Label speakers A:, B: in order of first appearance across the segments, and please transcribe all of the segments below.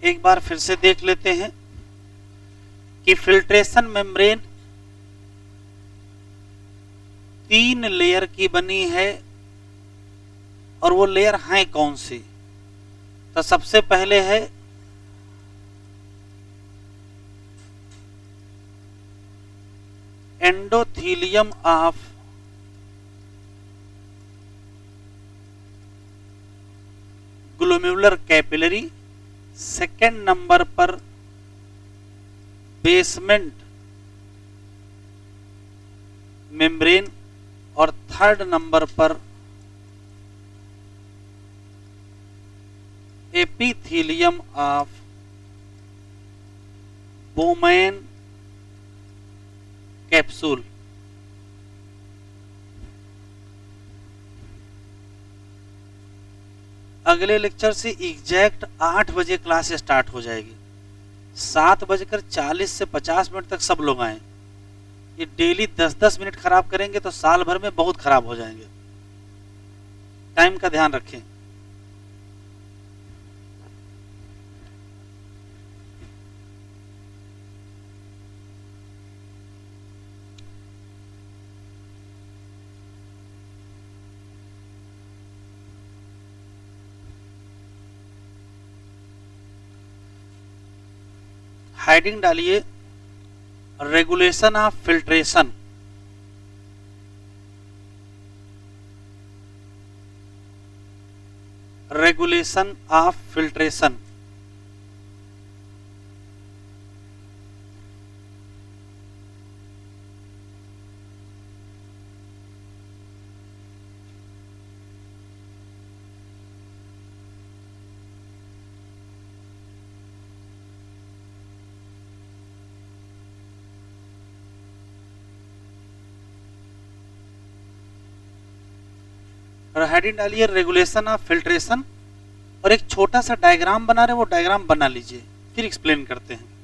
A: एक बार फिर से देख लेते हैं कि फिल्ट्रेशन मेम्ब्रेन 3 लेयर की बनी है और वो लेयर हैं कौन सी। तो सबसे पहले है endothelium of glomerular capillary, second number पर बेसमेंट मेम्ब्रेन और थर्ड नंबर पर एपिथीलियम ऑफ बोमैन कैप्सूल। अगले लेक्चर से एग्जैक्ट 8 बजे क्लास स्टार्ट हो जाएगी। 7:40 से 50 मिनट तक सब लोग आए। ये डेली 10-10 मिनट खराब करेंगे तो साल भर में बहुत खराब हो जाएंगे। टाइम का ध्यान रखें। हेडिंग डालिए regulation of filtration. Regulation of filtration. और हेडिंग डालिए रेगुलेशन ऑफ फिल्ट्रेशन और एक छोटा सा डायग्राम बना रहे हैं, वो डायग्राम बना लीजिए, फिर एक्सप्लेन करते हैं।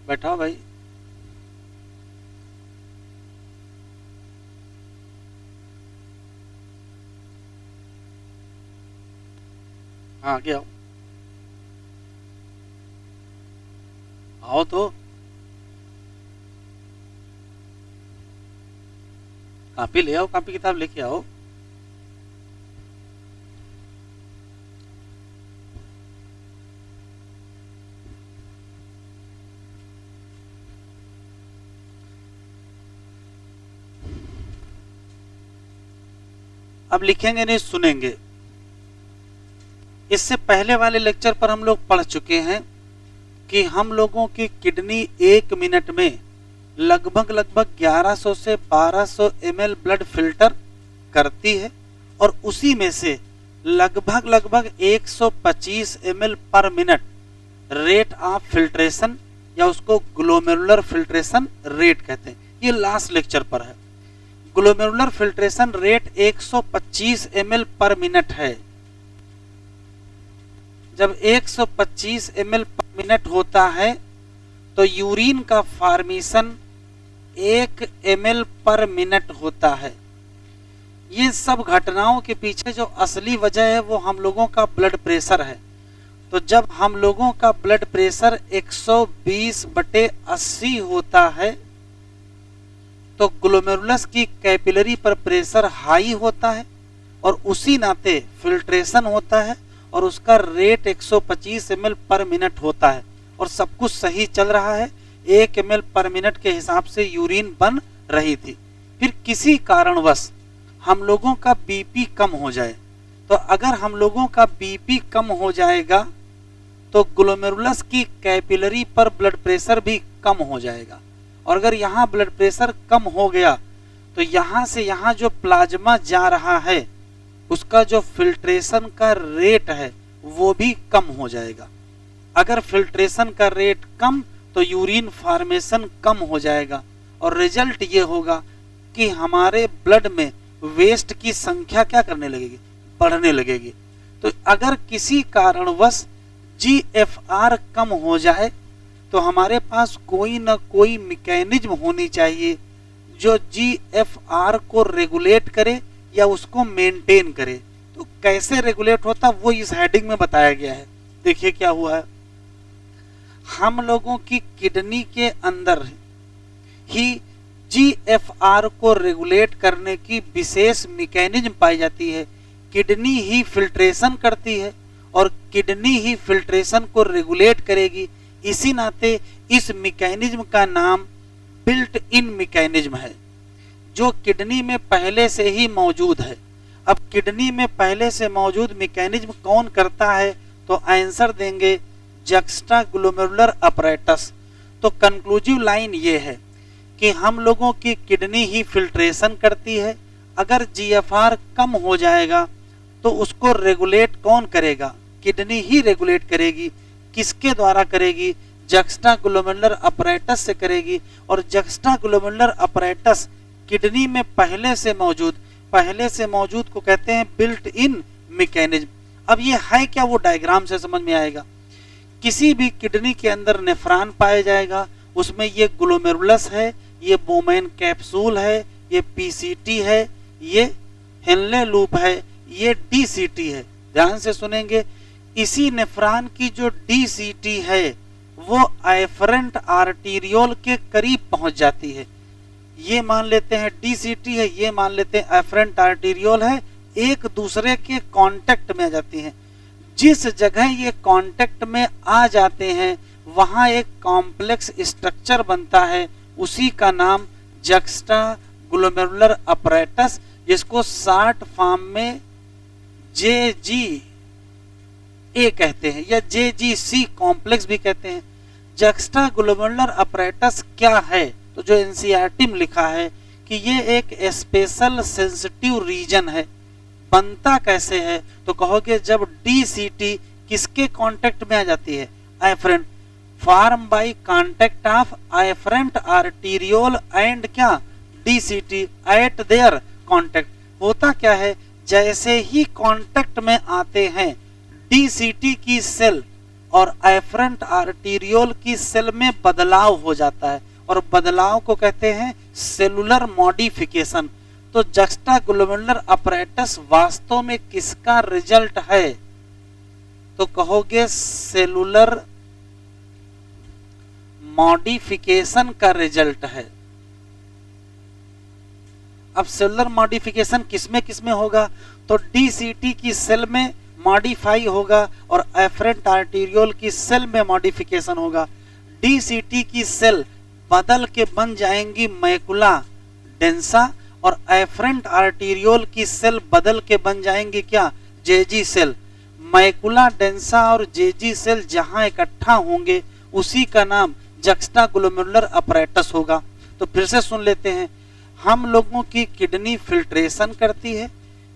A: बैठाओ भाई। हाँ आगे आओ, आओ तो। कॉपी ले आओ, कॉपी किताब लेके आओ। अब लिखेंगे नहीं, सुनेंगे। इससे पहले वाले लेक्चर पर हम लोग पढ़ चुके हैं कि हम लोगों की किडनी 1 मिनट में लगभग 1100 से 1200 ml ब्लड फिल्टर करती है, और उसी में से लगभग 125 ml पर मिनट रेट ऑफ फिल्ट्रेशन, या उसको ग्लोमेरुलर फिल्ट्रेशन रेट कहते हैं। ये लास्ट लेक्चर पर है। ग्लोमेरुलर फिल्ट्रेशन रेट 125 ml पर मिनट है। जब 125 ml पर मिनट होता है तो यूरिन का फॉर्मेशन 1 ml पर मिनट होता है। ये सब घटनाओं के पीछे जो असली वजह है वो हम लोगों का ब्लड प्रेशर है। तो जब हम लोगों का ब्लड प्रेशर 120/80 होता है तो ग्लोमेरुलस की कैपिलरी पर प्रेशर हाई होता है, और उसी नाते फिल्ट्रेशन होता है, और उसका रेट 125 ml पर मिनट होता है, और सब कुछ सही चल रहा है। 1 ml पर मिनट के हिसाब से यूरिन बन रही थी। फिर किसी कारणवश हम लोगों का बीपी कम हो जाए, तो अगर हम लोगों का बीपी कम हो जाएगा तो ग्लोमेरुलस की कैपिलरी पर ब्लड प्रेशर भी कम हो जाएगा, और अगर यहाँ ब्लड प्रेशर कम हो गया तो यहाँ से यहाँ जो प्लाज्मा जा रहा है उसका जो फिल्ट्रेशन का रेट है वो भी कम हो जाएगा। अगर फिल्ट्रेशन का रेट कम तो यूरिन फॉर्मेशन कम हो जाएगा, और रिजल्ट ये होगा कि हमारे ब्लड में वेस्ट की संख्या क्या करने लगेगी, बढ़ने लगेगी। तो अगर किसी कारणवश GFR कम हो जाए तो हमारे पास कोई ना कोई मैकेनिज्म होनी चाहिए जो GFR को रेगुलेट करे या उसको मेंटेन करे। तो कैसे रेगुलेट होता वो इस हेडिंग में बताया गया है। देखिए क्या हुआ है। हम लोगों की किडनी के अंदर ही GFR को रेगुलेट करने की विशेष मैकेनिज्म पाई जाती है। किडनी ही फिल्ट्रेशन करती है और किडनी ही फिल्ट्रेशन को रेगुलेट करेगी। इसी नाते इस मैकेनिज्म का नाम बिल्ट इन मैकेनिज्म है, जो किडनी में पहले से ही मौजूद है। अब किडनी में पहले से मौजूद मैकेनिज्म कौन करता है, तो आंसर देंगे जक्स्टाग्लोमेरुलर अपरेटस। तो कंक्लूसिव लाइन ये है कि हम लोगों की किडनी ही फिल्ट्रेशन करती है। अगर GFR कम हो जाएगा तो उसको रेगुलेट कौन करेगा, किडनी ही रेगुलेट करेगी। किसके द्वारा करेगी, जक्स्टाग्लोमेरुलर अपरेटस से करेगी। और जक्स्टाग्लोमेरुलर अपरेटस किडनी में पहले से मौजूद को कहते हैं बिल्ट इन मैकेनिज्म। अब ये है क्या, वो डायग्राम से समझ में आएगा। किसी भी किडनी के अंदर नेफ्रॉन पाया जाएगा, उसमें ये ग्लोमेरुलस है, ये बोमेन कैप्सूल है, ये PCT है, ये हेनले लूप है, ये DCT है। ध्यान से सुनेंगे। इसी नेफ्रॉन की जो DCT है वो एफरेंट आर्टीरियोल के करीब पहुंच जाती है। ये मान लेते हैं DCT है, ये मान लेते हैं एफरेंट आर्टीरियोल है, एक दूसरे के कांटेक्ट में आ जाती हैं। जिस जगह ये कांटेक्ट में आ जाते हैं वहां एक कॉम्प्लेक्स स्ट्रक्चर बनता है, उसी का नाम जक्स्टाग्लोमेरुलर अपरेटस, जिसको शॉर्ट फॉर्म में JGA कहते हैं या JGC कॉम्प्लेक्स भी कहते हैं। जक्स्टाग्लोमेरुलर अपरेटस क्या है, तो जो NCERT में लिखा है कि ये एक स्पेशल सेंसिटिव रीजन है। बनता कैसे है, तो कहोगे जब DCT किसके कांटेक्ट में आ जाती है, afferent, form by contact of afferent arteriole and क्या DCT एट देयर कांटेक्ट। होता क्या है, जैसे ही कांटेक्ट में आते हैं DCT की सेल और एफरेंट आर्टीरियोल की सेल में बदलाव हो जाता है, और बदलाव को कहते हैं सेलुलर मॉडिफिकेशन। तो जक्स्टाग्लोमेरुलर अपरेटस वास्तव में किसका रिजल्ट है? तो कहोगे सेलुलर मॉडिफिकेशन का रिजल्ट है। अब सेलुलर मॉडिफिकेशन किसमें होगा? तो डीसीटी की सेल में मॉडिफाई होगा और एफरेंट आर्टीरियोल की सेल में मॉडिफिकेशन होगा। डीसीटी की सेल बदल के बन जाएंगी मैकुला डेंसा, और एफरेंट आर्टीरियोल की सेल बदल के बन जाएंगी क्या? JG cell. मैकुला डेंसा और जेजी सेल जहां इकट्ठा होंगे उसी का नाम जक्स्टाग्लोमेरुलर अपरेटस होगा। तो फिर से सुन लेते हैं, हम लोगों की किडनी फिल्ट्रेशन करती है,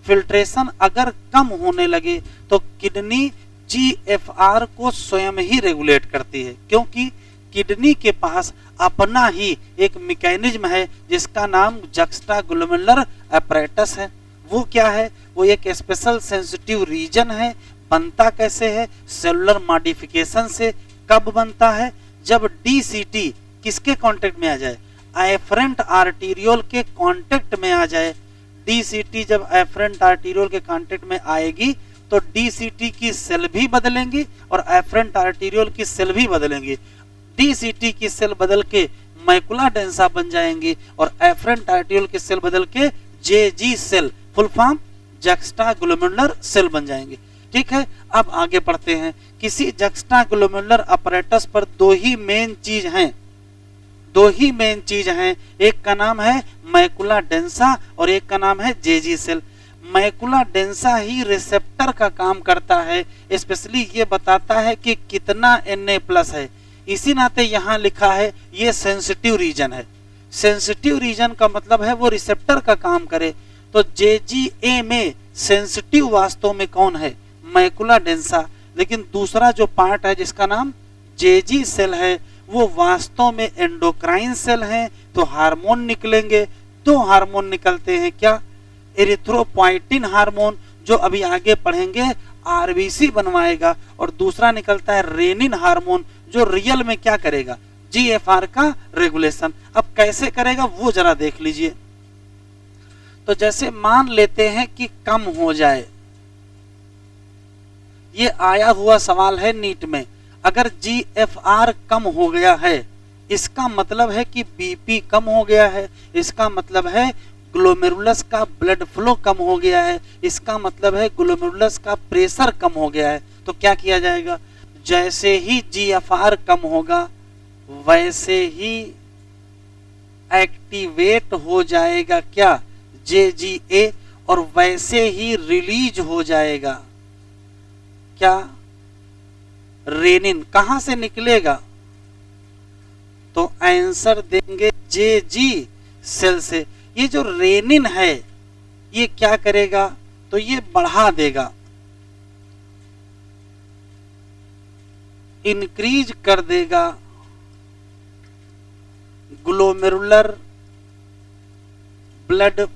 A: फिल्ट्रेशन अगर कम होने लगे तो किडनी जीएफआर को स्वयं ही रेगुलेट करती है, क्योंकि किडनी के पास अपना ही एक मैकेनिज्म है जिसका नाम जक्स्टाग्लोमेरुलर अपरेटस है। वो क्या है? वो एक स्पेशल सेंसिटिव रीजन है। बनता कैसे है? सेलुलर मॉडिफिकेशन से। कब बनता है? जब डीसीटी किसके कांटेक्ट में आ जाए? एफरेंट आर्टीरियोल के कांटेक्ट में आ जाए। डीसीटी जब एफरेंट आर्टीरियोल के कांटेक्ट में आएगी तो डीसीटी की सेल भी बदलेंगी और एफरेंट आर्टीरियोल की सेल भी बदलेंगी। डीसीटी की सेल बदल के मैकुला डेंसा बन जाएंगी और एफरेंट आर्टीरियोल की सेल बदल के JG cell, full form juxtaglomerular cell बन जाएंगे। ठीक है, अब आगे पढ़ते हैं। किसी जक्स्टाग्लोमेरुलर अपरेटस पर दो ही मेन चीज हैं, एक का नाम है मैकुला डेंसा और एक का नाम है जेजी सेल। मैकुला डेंसा ही रिसेप्टर का काम करता है, स्पेशली ये बताता है कि कितना Na+ है। इसी नाते यहाँ लिखा है ये सेंसिटिव रीजन है। सेंसिटिव रीजन का मतलब है वो रिसेप्टर का काम करे। तो जेजीए में सेंसिटिव वास्तव में कौन है? Macula densa. लेकिन दूसरा जो पार्ट है जिसका नाम जेजी सेल है वो वास्तव में एंडोक्राइन सेल है। तो हार्मोन निकलेंगे, दो हार्मोन निकलते हैं क्या? एरिथ्रोपोइटिन हार्मोन, जो अभी आगे पढ़ेंगे आरबीसी बनवाएगा, और दूसरा निकलता है रेनिन हार्मोन जो रियल में क्या करेगा? जीएफआर का रेगुलेशन। अब कैसे करेगा वो जरा देख लीजिए। तो जैसे मान लेते हैं कि कम हो जाए, ये आया हुआ सवाल है नीट में। अगर जीएफआर कम हो गया है इसका मतलब है कि बीपी कम हो गया है, इसका मतलब है ग्लोमेरुलस का ब्लड फ्लो कम हो गया है, इसका मतलब है ग्लोमेरुलस का प्रेशर कम हो गया है। तो क्या किया जाएगा? जैसे ही जीएफआर कम होगा वैसे ही एक्टिवेट हो जाएगा क्या? जेजीए, और वैसे ही रिलीज हो जाएगा क्या? रेनिन। कहां से निकलेगा? तो आंसर देंगे जेजी सेल से। ये जो रेनिन है ये क्या करेगा? तो ये बढ़ा देगा, इंक्रीज कर देगा ग्लोमेरुलर ब्लड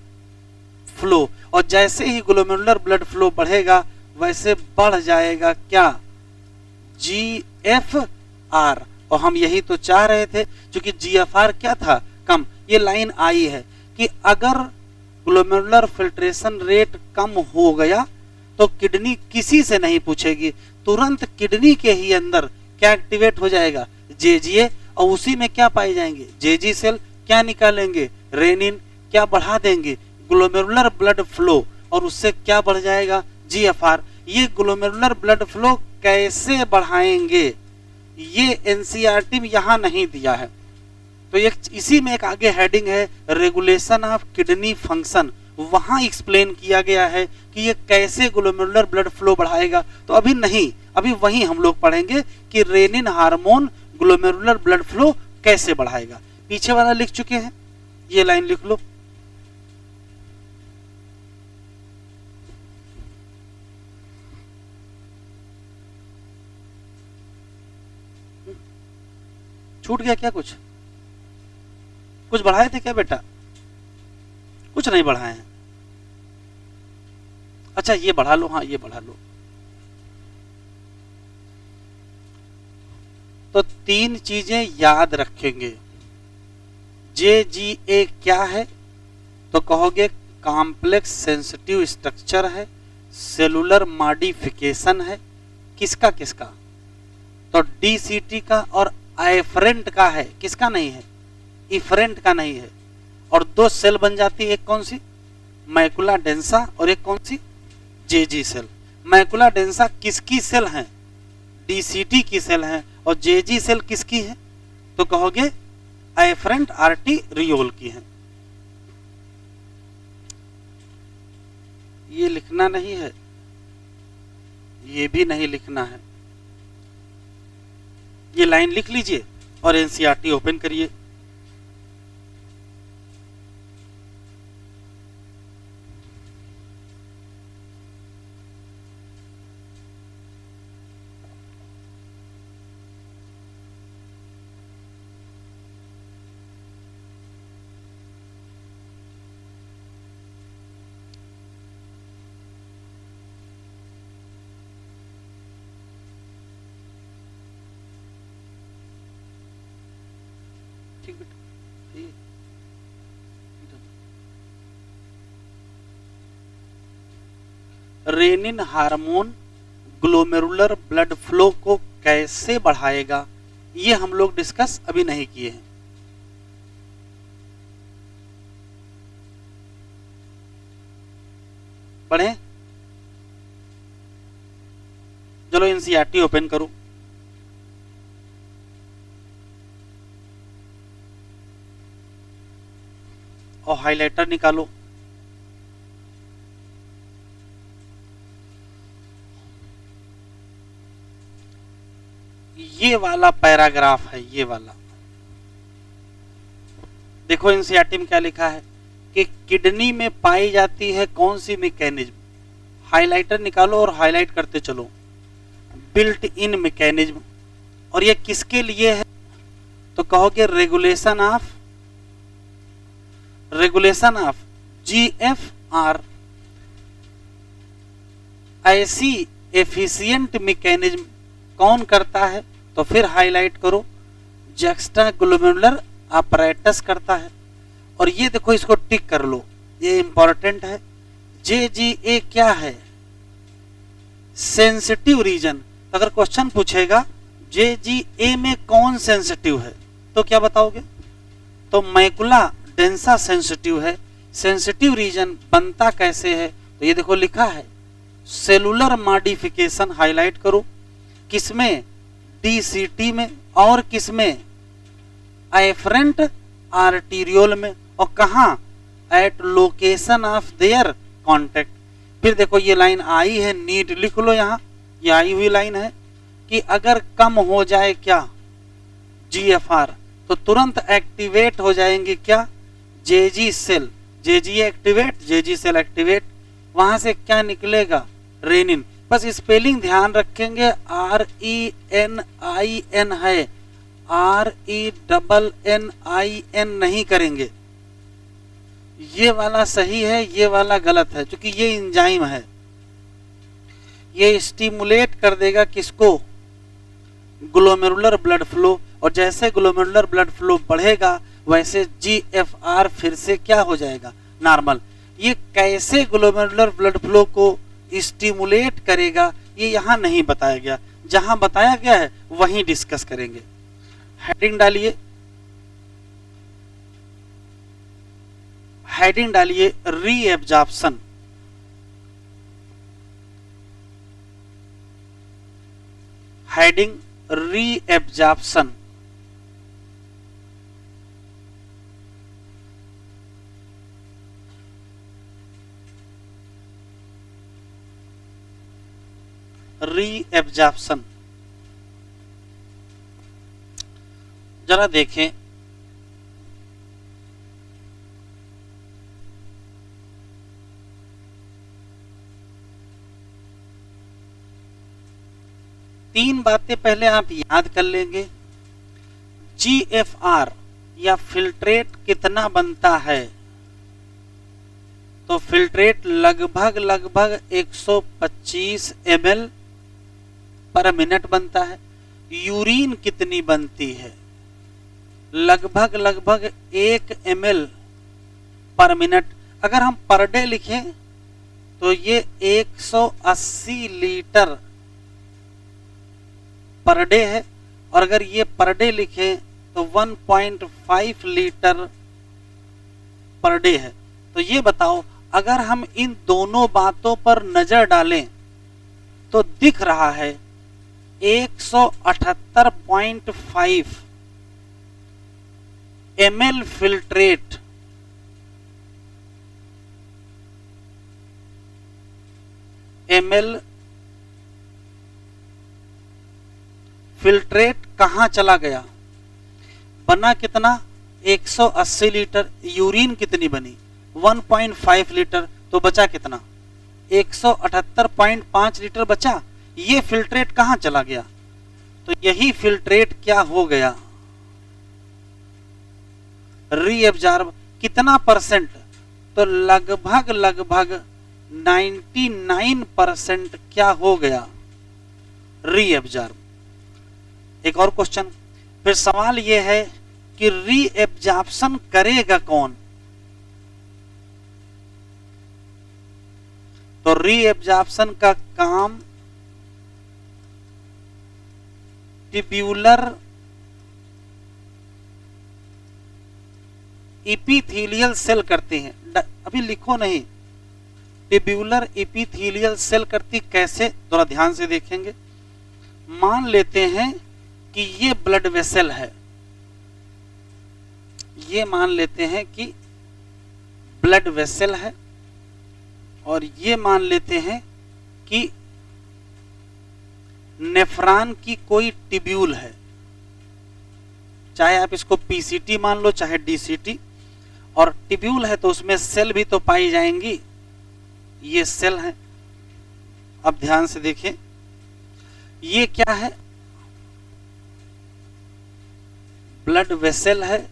A: फ्लो, और जैसे ही ग्लोमेरुलर ब्लड फ्लो बढ़ेगा वैसे बढ़ जाएगा क्या? जीएफआर। और हम यही तो चाह रहे थे, क्योंकि जीएफआर क्या था? कम। ये लाइन आई है कि अगर ग्लोमेरुलर फिल्ट्रेशन रेट कम हो गया तो किडनी किसी से नहीं पूछेगी, तुरंत किडनी के ही अंदर क्या एक्टिवेट हो जाएगा? जेजीए, और उसी में क्या पाए जाएंगे? JG cell. क्या निकालेंगे? रेनिन। क्या बढ़ा देंगे? ग्लोमेरुलर ब्लड फ्लो, और उससे क्या बढ़ जाएगा? जीएफआर। ये ग्लोमेरुलर ब्लड फ्लो कैसे बढ़ाएंगे ये एनसीईआरटी में यहां नहीं दिया है। तो इसी में एक आगे हेडिंग है रेगुलेशन ऑफ किडनी फंक्शन, वहां एक्सप्लेन किया गया है कि ये कैसे ग्लोमेरुलर ब्लड फ्लो बढ़ाएगा। तो अभी नहीं, अभी वहीं हम लोग पढ़ेंगे कि renin hormone glomerular blood flow कैसे बढ़ाएगा। पीछे वाला लिख चुके हैं, ये लाइन लिख लो। छूट गया क्या? कुछ बढ़ाए थे क्या बेटा? कुछ नहीं बढ़ाए हैं। अच्छा ये बढ़ा लो, हाँ ये बढ़ा लो। तीन चीजें याद रखेंगे। JGA क्या है तो कहोगे कॉम्प्लेक्स सेंसिटिव स्ट्रक्चर है, सेलुलर मॉडिफिकेशन है। किसका किसका? तो DCT का और एफरेंट का है। किसका नहीं है? इफरेंट का नहीं है। और दो सेल बन जाती है, एक कौन सी? मैकुला डेंसा और एक कौन सी? JG सेल। मैकुला डेंसा किसकी सेल है? DCT की सेल है। और JG सेल किसकी है? तो कहोगे एफरेंट आर्टीरियोल की है। ये लिखना नहीं है, ये भी नहीं लिखना है। ये लाइन लिख लीजिए और NCERT ओपन करिए। ठीक बेटा, renin hormone glomerular blood flow को कैसे बढ़ाएगा, ये हम लोग डिस्कस अभी नहीं किए हैं। पढ़े? चलो NCERT ओपन करो। और हाइलाइटर निकालो। ये वाला पैराग्राफ है, ये वाला देखो NCERT में क्या लिखा है कि किडनी में पाई जाती है कौन सी मैकेनिज्म। हाइलाइटर निकालो और हाईलाइट करते चलो। Built in mechanism. और ये किसके लिए है तो कहोगे रेगुलेशन ऑफ GFR। ऐसी एफिशिएंट मैकेनिज्म कौन करता है तो फिर हाईलाइट करो, जैक्स्ट्रा ग्लोमेरुलर अपैरेटस करता है। और ये देखो, इसको टिक कर लो, ये इंपॉर्टेंट है। JGA क्या है? Sensitive region. अगर क्वेश्चन पूछेगा JGA में कौन सेंसिटिव है तो क्या बताओगे? तो मैकुला डेंसा सेंसिटिव है। सेंसिटिव रीजन बनता कैसे है तो ये देखो लिखा है, सेलुलर मॉडिफिकेशन। हाईलाइट करो। किसमें? DCT में। और किसमें? एफरेंट आर्टीरियोल में। और कहा? At location of their contact. फिर देखो ये लाइन आई है, नीट लिख लो यहाँ, ये आई हुई लाइन है कि अगर कम हो जाए क्या GFR तो तुरंत एक्टिवेट हो जाएंगे क्या? JG cell. JG activate, JG cell activate. वहां से क्या निकलेगा? रेनिन। बस स्पेलिंग ध्यान रखेंगे, RENIN है, RENNIN नहीं करेंगे। ये वाला सही है, ये वाला गलत है, क्योंकि ये एंजाइम है। ये स्टिमुलेट कर देगा किसको? Glomerular blood flow. और जैसे ग्लोमेरुलर ब्लड फ्लो बढ़ेगा वैसे GFR फिर से क्या हो जाएगा? नॉर्मल। ये कैसे ग्लोमेरुलर ब्लड फ्लो को स्टिमुलेट करेगा ये यहाँ नहीं बताया गया, जहां बताया गया है वहीं डिस्कस करेंगे। हेडिंग डालिए, हेडिंग डालिए रीएब्जॉर्प्शन। Heading reabsorption. रीएब्जॉर्प्शन जरा देखें। तीन बातें पहले आप याद कर लेंगे। GFR या फिल्ट्रेट कितना बनता है तो फिल्ट्रेट लगभग 125 ml पर मिनट बनता है। यूरिन कितनी बनती है? लगभग 1 ml पर मिनट। अगर हम पर डे लिखें तो ये 180 लीटर पर डे है, और अगर ये पर डे लिखें तो 1.5 लीटर पर डे है। तो ये बताओ, अगर हम इन दोनों बातों पर नजर डालें तो दिख रहा है 178.5 ml फिल्ट्रेट कहां चला गया? बना कितना? 180 लीटर। यूरिन कितनी बनी? 1.5 लीटर। तो बचा कितना? 178.5 लीटर बचा। ये फिल्ट्रेट कहां चला गया? तो यही फिल्ट्रेट क्या हो गया? रीअब्जॉर्ब। कितना परसेंट? तो लगभग 99% क्या हो गया? रीअब्जॉर्ब। एक और क्वेश्चन, फिर सवाल यह है कि रीअब्जॉर्प्शन करेगा कौन? तो रीअब्जॉर्प्शन का काम ट्यूब्यूलर इपिथेलियल सेल करते हैं। अभी लिखो नहीं, ट्यूब्यूलर इपिथेलियल सेल करती। कैसे? थोड़ा ध्यान से देखेंगे। मान लेते हैं कि ये ब्लड वेसल है, ये मान लेते हैं कि ब्लड वेसल है, और ये मान लेते हैं कि नेफ्रॉन की कोई ट्यूब्यूल है, चाहे आप इसको पीसीटी मान लो चाहे डीसीटी, और ट्यूब्यूल है तो उसमें सेल भी तो पाई जाएंगी। ये सेल है। अब ध्यान से देखें, ये क्या है? ब्लड वेसल है।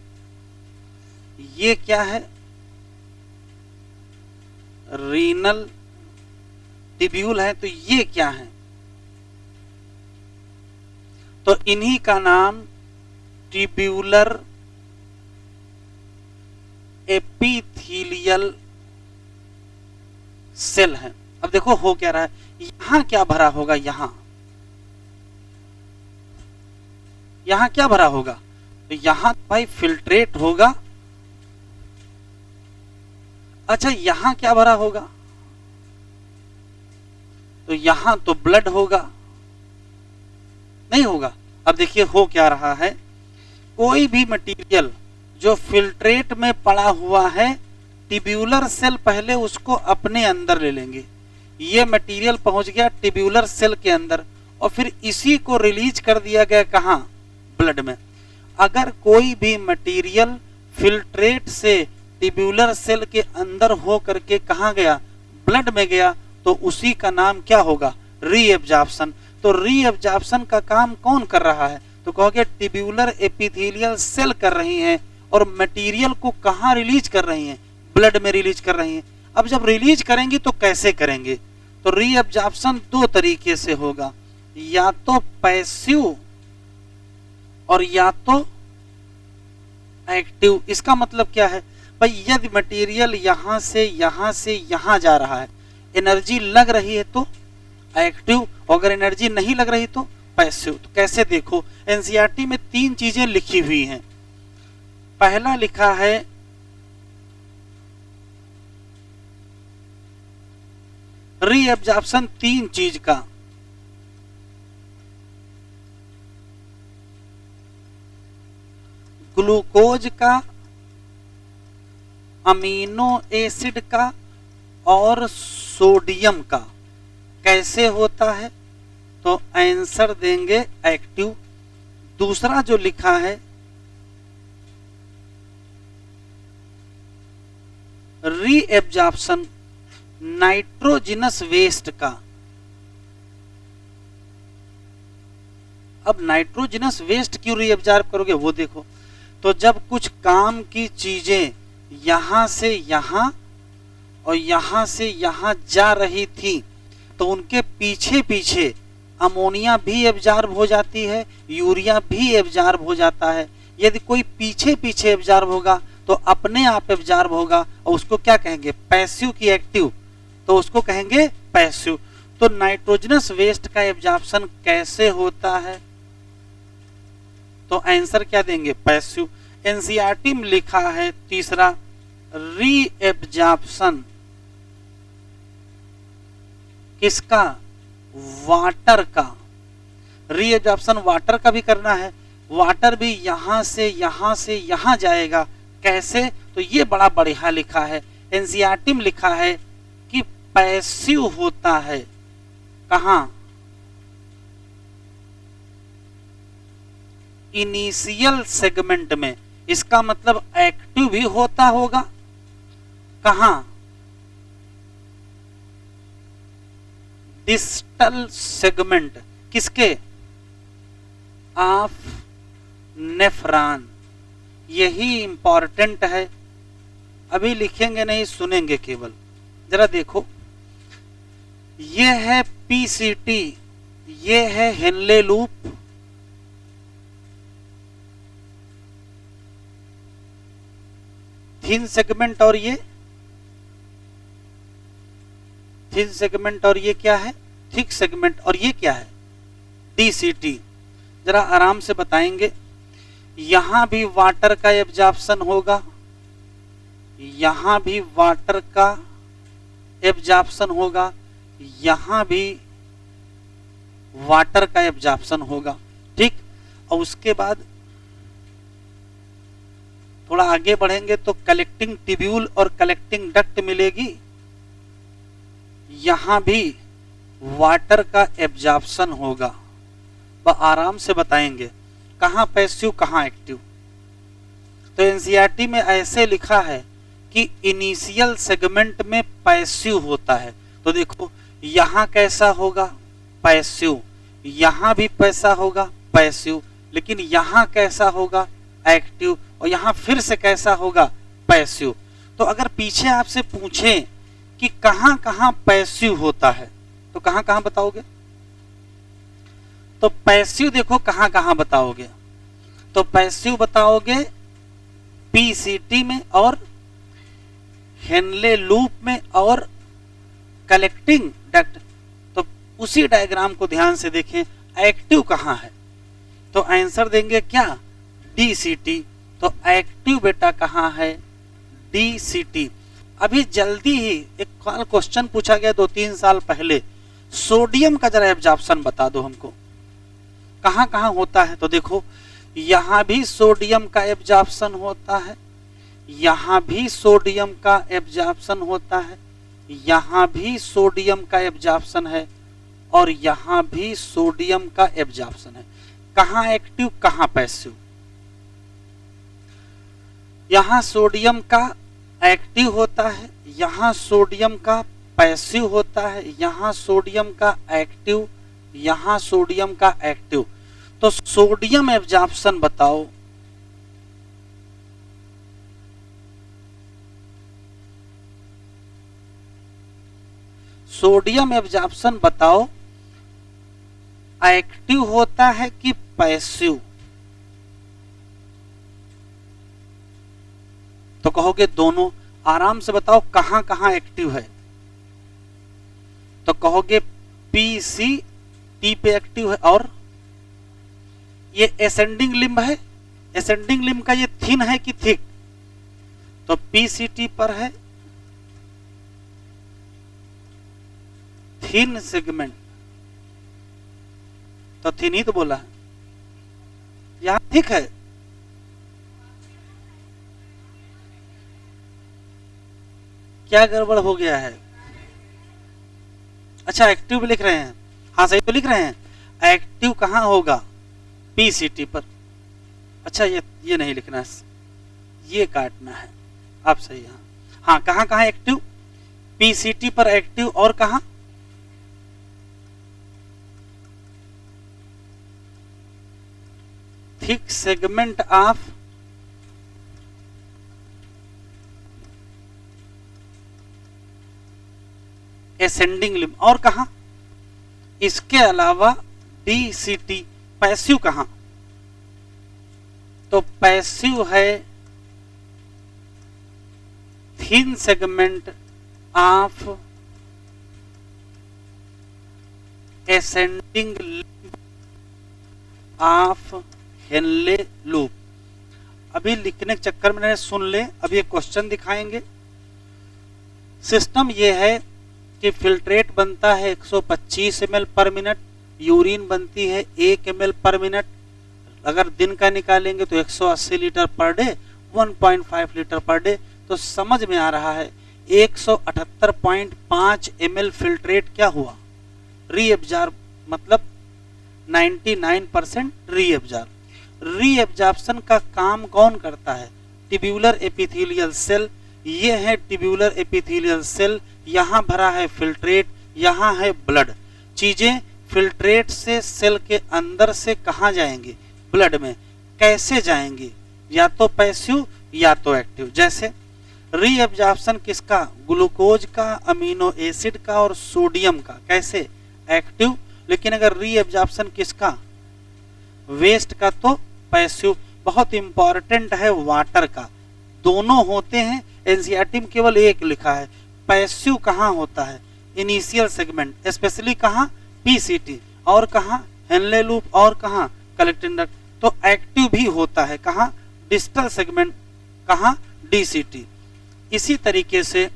A: ये क्या है? रीनल ट्यूब्यूल है। तो ये क्या है? तो इन्हीं का नाम ट्यूब्यूलर एपिथेलियल सेल है। अब देखो हो क्या रहा है, यहां क्या भरा होगा? यहां क्या भरा होगा? तो यहां भाई फिल्ट्रेट होगा। अच्छा, यहां क्या भरा होगा? तो यहां तो ब्लड होगा, नहीं होगा। अब देखिए हो क्या रहा है, कोई भी मटेरियल जो फिल्ट्रेट में पड़ा हुआ है, ट्यूब्यूलर सेल पहले उसको अपने अंदर ले लेंगे। ये मटेरियल पहुंच गया ट्यूब्यूलर सेल के अंदर, और फिर इसी को रिलीज कर दिया गया कहां? ब्लड में। अगर कोई भी मटेरियल फिल्ट्रेट से ट्यूब्यूलर सेल के अंदर हो करके कहां गया? ब्लड में गया, तो उसी का नाम क्या होगा? रीअब्जॉर्प्शन। तो रीअब्जॉर्प्शन का काम कौन कर रहा है? तो कहोगे ट्यूब्यूलर एपिथेलियल सेल कर रही हैं, और मटेरियल को कहां रिलीज कर रही हैं? ब्लड में रिलीज कर रही हैं। अब जब रिलीज करेंगी तो कैसे करेंगे? तो रीअब्जॉर्प्शन दो तरीके से होगा, या तो पैसिव और या तो एक्टिव। इसका मतलब क्या है भाई? यदि मटेरियल यहां से यहां जा रहा है, एनर्जी लग रही है तो एक्टिव, अगर एनर्जी नहीं लग रही तो पैसिव। तो कैसे? देखो, एनसीईआरटी में 3 चीजें लिखी हुई हैं। पहला लिखा है रीअब्जॉर्प्शन 3 चीज का। ग्लूकोज का, अमीनो एसिड का और सोडियम का। कैसे होता है? तो आंसर देंगे एक्टिव। दूसरा जो लिखा है रीअब्जॉर्प्शन नाइट्रोजिनस वेस्ट का। अब नाइट्रोजिनस वेस्ट क्यों रीअब्जॉर्ब करोगे वो देखो। तो जब कुछ काम की चीजें यहां से यहां और यहां से यहां जा रही थी, तो उनके पीछे पीछे अमोनिया भी एब्जॉर्ब हो जाती है, यूरिया भी एब्जॉर्ब हो जाता है। यदि कोई पीछे पीछे एब्जॉर्ब होगा तो अपने आप एब्जॉर्ब होगा, और उसको क्या कहेंगे, पैसिव की एक्टिव, तो उसको कहेंगे पैसिव। तो नाइट्रोजनस वेस्ट का एब्जॉर्प्शन कैसे होता है, तो आंसर क्या देंगे, पैसिव। एनसीईआरटी में लिखा है तीसरा, री एब्जॉर्प्शन किसका, वाटर का। री एब्जॉर्प्शन वाटर का भी करना है, वाटर भी यहां से यहां जाएगा, कैसे, तो ये बड़ा बढ़िया लिखा है, एनसीईआरटी में लिखा है कि पैसिव होता है, कहां, इनिशियल सेगमेंट में। इसका मतलब एक्टिव भी होता होगा, कहां, डिस्टल सेगमेंट, किसके, ऑफ नेफ्रॉन। यही इंपॉर्टेंट है, अभी लिखेंगे नहीं, सुनेंगे केवल। जरा देखो, ये है पीसीटी, ये है हेनले लूप, थिन सेगमेंट, और ये थिन सेगमेंट, और ये क्या है, थिक सेगमेंट, और ये क्या है, डीसीटी। जरा आराम से बताएंगे, यहां भी वाटर का एब्जॉर्प्शन होगा, यहां भी वाटर का एब्जॉर्प्शन होगा, यहां भी वाटर का एब्जॉर्प्शन होगा, ठीक। और उसके बाद थोड़ा आगे बढ़ेंगे तो कलेक्टिंग ट्यूब्यूल और कलेक्टिंग डक्ट मिलेगी, यहां भी वाटर का एब्जॉर्प्शन होगा। वह आराम से बताएंगे कहां पैसिव कहां एक्टिव। तो एनसीईआरटी में ऐसे लिखा है कि इनिशियल सेगमेंट में पैसिव होता है। तो देखो यहां कैसा होगा, पैसिव, यहां भी पैसा होगा पैसिव, लेकिन यहां कैसा होगा, एक्टिव, और यहां फिर से कैसा होगा, पैसिव। तो अगर पीछे आपसे पूछे कि कहां कहां पैसिव होता है, तो कहां कहां बताओगे, तो पैसिव देखो कहां कहां बताओगे, तो पैसिव बताओगे पीसीटी में और हेनले लूप में और कलेक्टिंग डक्ट। तो उसी डायग्राम को ध्यान से देखें, एक्टिव कहां है, तो आंसर देंगे क्या, डीसीटी। तो एक्टिव बेटा कहां है, डीसीटी। अभी जल्दी ही एक क्वेश्चन पूछा गया 2-3 साल पहले, सोडियम का जरा एब्जॉर्प्शन बता दो हमको, कहां कहां होता है। तो देखो यहां भी सोडियम का एब्जॉर्प्शन होता है, यहां भी सोडियम का एब्जॉर्प्शन होता है, यहां भी सोडियम का एब्जॉर्प्शन है, और यहां भी सोडियम का एब्जॉर्प्शन है। कहां एक्टिव कहां पैसिव, यहां सोडियम का एक्टिव होता है, यहां सोडियम का पैसिव होता है, यहां सोडियम का एक्टिव, यहां सोडियम का एक्टिव। तो सोडियम एब्जॉर्प्शन बताओ, सोडियम एब्जॉर्प्शन बताओ, एक्टिव होता है कि पैसिव, तो कहोगे दोनों। आराम से बताओ कहां कहां एक्टिव है, तो कहोगे पीसी टी पे एक्टिव है, और ये एसेंडिंग लिम्ब है, एसेंडिंग लिम्ब का ये थिन है कि थिक, तो पीसीटी पर है थिन सेगमेंट, तो थिन ही तो बोला है, यहां थिक है, क्या गड़बड़ हो गया है। अच्छा एक्टिव भी लिख रहे हैं, हाँ सही तो लिख रहे हैं, एक्टिव कहां होगा, पीसीटी पर। अच्छा ये नहीं लिखना है, ये काटना है, आप सही। हाँ कहां कहां एक्टिव, पीसीटी पर एक्टिव, और कहां, thick segment of ascending limb, और कहां, इसके अलावा DCT। पैसिव कहां? तो पैसिव है thin segment of ascending of Henle loop. अभी लिखने के चक्कर में मैंने सुन ले, अभी एक क्वेश्चन दिखाएंगे। सिस्टम ये है कि फिल्ट्रेट बनता है 125 ml पर मिनट, यूरिन बनती है 1 ml पर मिनट। अगर दिन का निकालेंगे तो 180 litre per day, 1.5 litre per day. तो समझ में आ रहा है 178.5 ml फिल्ट्रेट क्या हुआ? रीएब्जॉर्ब, मतलब 99% रीएब्जॉर्ब। रीएब्जॉर्प्शन का काम कौन करता है? Tubular epithelial cell. ये है ट्यूब्यूलर एपिथेलियल सेल, यहाँ भरा है फिल्ट्रेट, यहाँ है ब्लड। चीजें फिल्ट्रेट से सेल के अंदर से कहाँ जाएंगी? ब्लड में। कैसे जाएंगी? या तो पैसिव या तो एक्टिव। जैसे रीएब्जॉर्प्शन किसका? ग्लूकोज का, अमीनो एसिड का और सोडियम का। कैसे? एक्टिव। लेकिन अगर रीएब्जॉर्प्शन किसका? वेस्ट का, तो पैसिव। बहुत इंपॉर्टेंट है वाटर का, दोनों होते हैं। एनसीईआरटी में केवल एक लिखा है। पैसिव कहाँ होता है? इनिशियल सेगमेंट, स्पेशली कहाँ? पीसीटी। और कहाँ? Henle loop. और कहाँ? Collecting duct. तो एक्टिव भी होता है कहाँ? Distal segment. कहाँ? डीसीटी। इसी तरीके से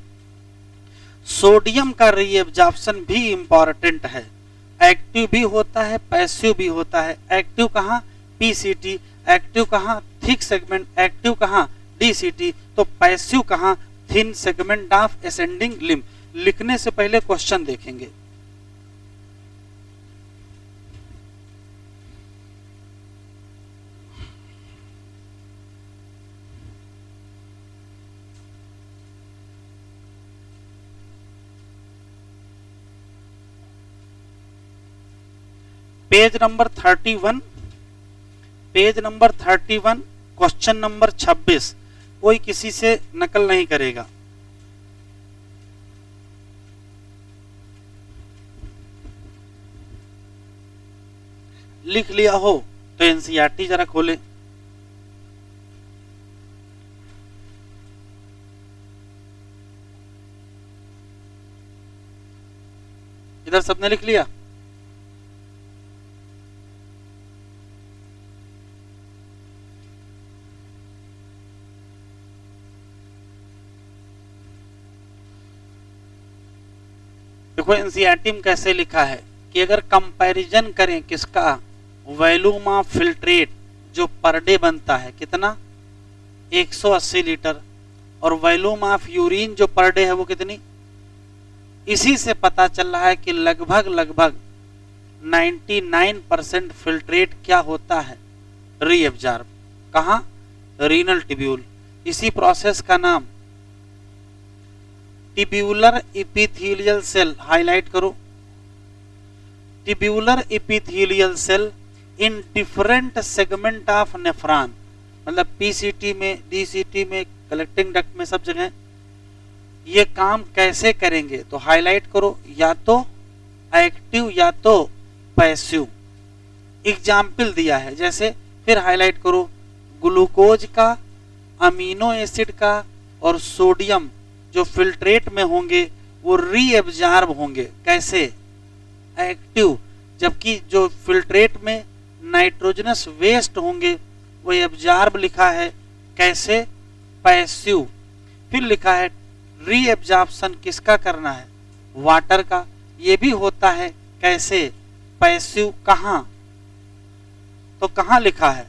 A: सोडियम का रीएब्जॉर्प्शन भी इंपॉर्टेंट है। एक्टिव भी होता है, पैसिव भी होता है। एक्टिव कहाँ? पीसीटी। एक्टिव कहाँ? Thick segment. एक्टिव कहाँ? डीसीटी। तो पैसिव कहाँ? Thin segment of ascending limb. लिखने से पहले क्वेश्चन देखेंगे। Page number 31, page number 31, question number 26। कोई किसी से नकल नहीं करेगा। लिख लिया हो तो एनसीईआरटी जरा खोले। इधर सबने लिख लिया? देखो एनसीईआरटी में कैसे लिखा है कि अगर कंपैरिजन करें किसका? वॉल्यूम ऑफ फिल्ट्रेट जो पर डे बनता है, कितना? 180 लीटर। और वॉल्यूम ऑफ यूरिन जो पर डे है वो कितनी? इसी से पता चल रहा है कि लगभग लगभग 99% फिल्ट्रेट क्या होता है? रीएब्जॉर्ब। कहाँ? Renal tubule. इसी प्रोसेस का नाम ट्यूब्यूलर एपिथेलियल सेल। हाईलाइट करो, tubular epithelial cell in different segment of nephron. मतलब पीसीटी में, डीसीटी में, कलेक्टिंग डक्ट में, सब जगह। ये काम कैसे करेंगे? तो हाईलाइट करो, या तो एक्टिव या तो पैसिव। एग्जाम्पल दिया है, जैसे फिर हाईलाइट करो, ग्लूकोज का, अमीनो एसिड का और सोडियम जो फिल्ट्रेट में होंगे वो रीएब्जॉर्ब होंगे। कैसे? एक्टिव। जबकि जो फिल्ट्रेट में नाइट्रोजनस वेस्ट होंगे वो एब्जॉर्ब लिखा है। कैसे? पैसिव। फिर लिखा है रीएब्जॉर्प्शन किसका करना है? वाटर का। ये भी होता है। कैसे? पैसिव। कहाँ? तो कहाँ लिखा है?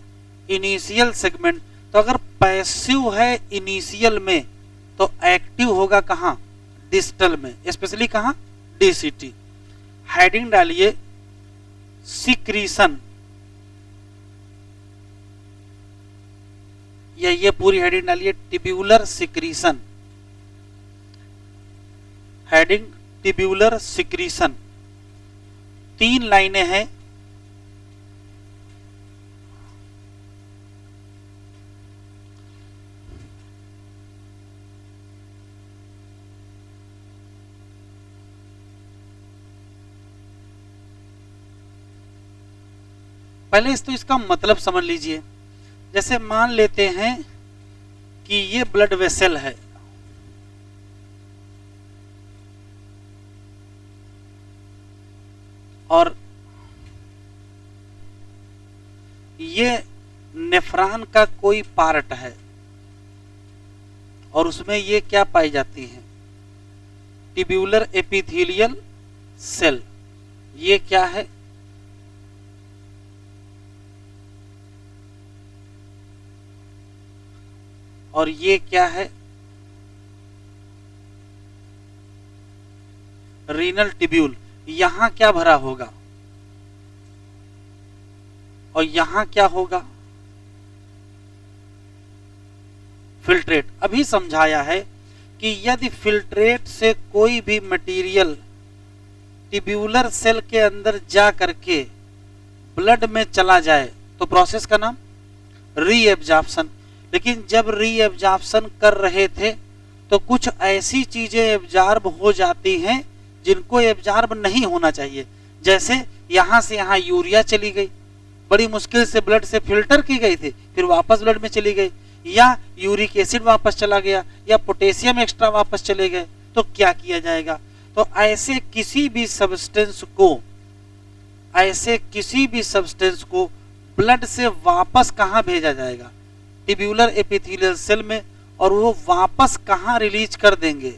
A: Initial segment. तो अगर पैसिव है इनिशियल में तो एक्टिव होगा कहाँ? डिस्टल में। स्पेशली कहाँ? डीसीटी। हेडिंग डालिए सिक्रीशन, या ये पूरी हेडिंग डालिए tubular secretion. Heading tubular secretion. 3 लाइनें हैं। पहले तो इसका मतलब समझ लीजिए। जैसे मान लेते हैं कि ये ब्लड वेसल है और ये नेफ्रॉन का कोई पार्ट है और उसमें ये क्या पाई जाती है, ट्यूब्यूलर एपिथेलियल सेल। ये क्या है, और ये क्या है, रीनल ट्यूब्यूल। यहां क्या भरा होगा और यहां क्या होगा, फिल्ट्रेट। अभी समझाया है कि यदि फिल्ट्रेट से कोई भी मटेरियल ट्यूब्यूलर सेल के अंदर जा करके ब्लड में चला जाए तो प्रोसेस का नाम रीएब्जॉर्प्शन। लेकिन जब रीएब्जॉर्प्शन कर रहे थे तो कुछ ऐसी चीजें एब्जॉर्ब हो जाती हैं जिनको एब्जॉर्ब नहीं होना चाहिए। जैसे यहां से यहां यूरिया चली गई, बड़ी मुश्किल से ब्लड से फिल्टर की गई थी, फिर वापस ब्लड में चली गई, या यूरिक एसिड वापस चला गया, या पोटेशियम एक्स्ट्रा वापस चले गए, तो क्या किया जाएगा। तो ऐसे किसी भी सब्सटेंस को ब्लड से वापस कहां भेजा जाएगा, ट्यूब्यूलर एपिथेलियल सेल में, और वो वापस कहां रिलीज कर देंगे,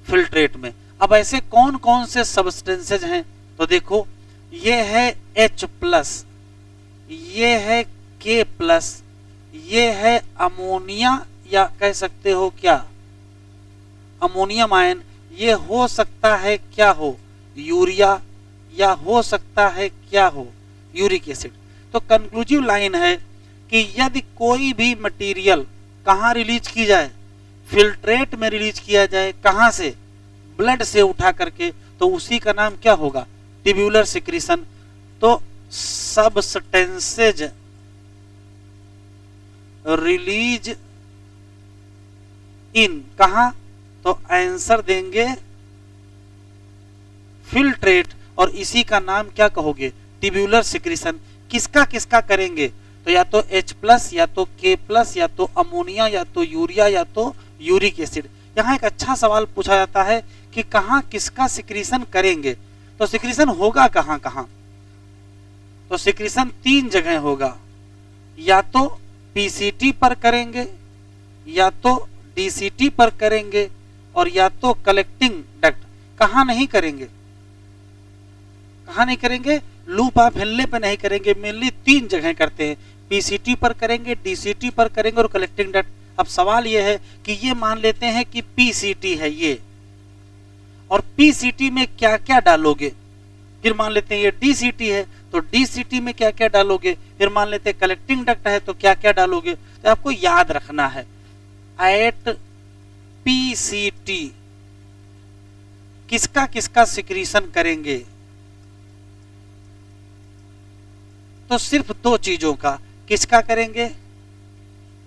A: फिल्ट्रेट में। अब ऐसे कौन कौन से सब्सटेंसेज हैं, तो देखो ये है H+, ये है K+, ये है अमोनिया, या कह सकते हो क्या अमोनियम आयन। ये हो सकता है क्या हो, यूरिया, या हो सकता है क्या हो, यूरिक एसिड। तो कंक्लूसिव लाइन है कि यदि कोई भी मटेरियल कहां रिलीज की जाए, फिल्ट्रेट में रिलीज किया जाए, कहां से, ब्लड से उठा करके, तो उसी का नाम क्या होगा, ट्यूब्यूलर सिक्रीशन। तो सब्सटेंसेज रिलीज इन कहां, तो आंसर देंगे फिल्ट्रेट, और इसी का नाम क्या कहोगे, ट्यूब्यूलर सिक्रीशन। किसका किसका करेंगे, तो या तो H+, या तो K+, या तो अमोनिया, या तो यूरिया, या तो यूरिक एसिड। यहाँ एक अच्छा सवाल पूछा जाता है कि कहां किसका सिक्रीशन करेंगे, तो सिक्रीशन होगा कहां कहां, तो सिक्रीशन 3 जगह होगा, या तो पीसीटी पर करेंगे, या तो डीसीटी पर करेंगे, और या तो कलेक्टिंग डक्ट। कहां नहीं करेंगे, कहां नहीं करेंगे, लूप ऑफ हेनले पे नहीं करेंगे। मेनली 3 जगह करते हैं, पीसीटी पर करेंगे, डीसीटी पर करेंगे, और कलेक्टिंग डक्ट। अब सवाल यह है कि ये मान लेते हैं कि पीसीटी है ये, और पीसीटी में क्या क्या डालोगे, फिर मान लेते हैं ये डीसीटी है, तो डीसीटी में क्या क्या डालोगे, फिर मान लेते हैं कलेक्टिंग डक्ट है, तो क्या क्या डालोगे। तो आपको याद रखना है, एट पीसीटी किसका किसका सिक्रीशन करेंगे, तो सिर्फ 2 चीजों का। किसका करेंगे,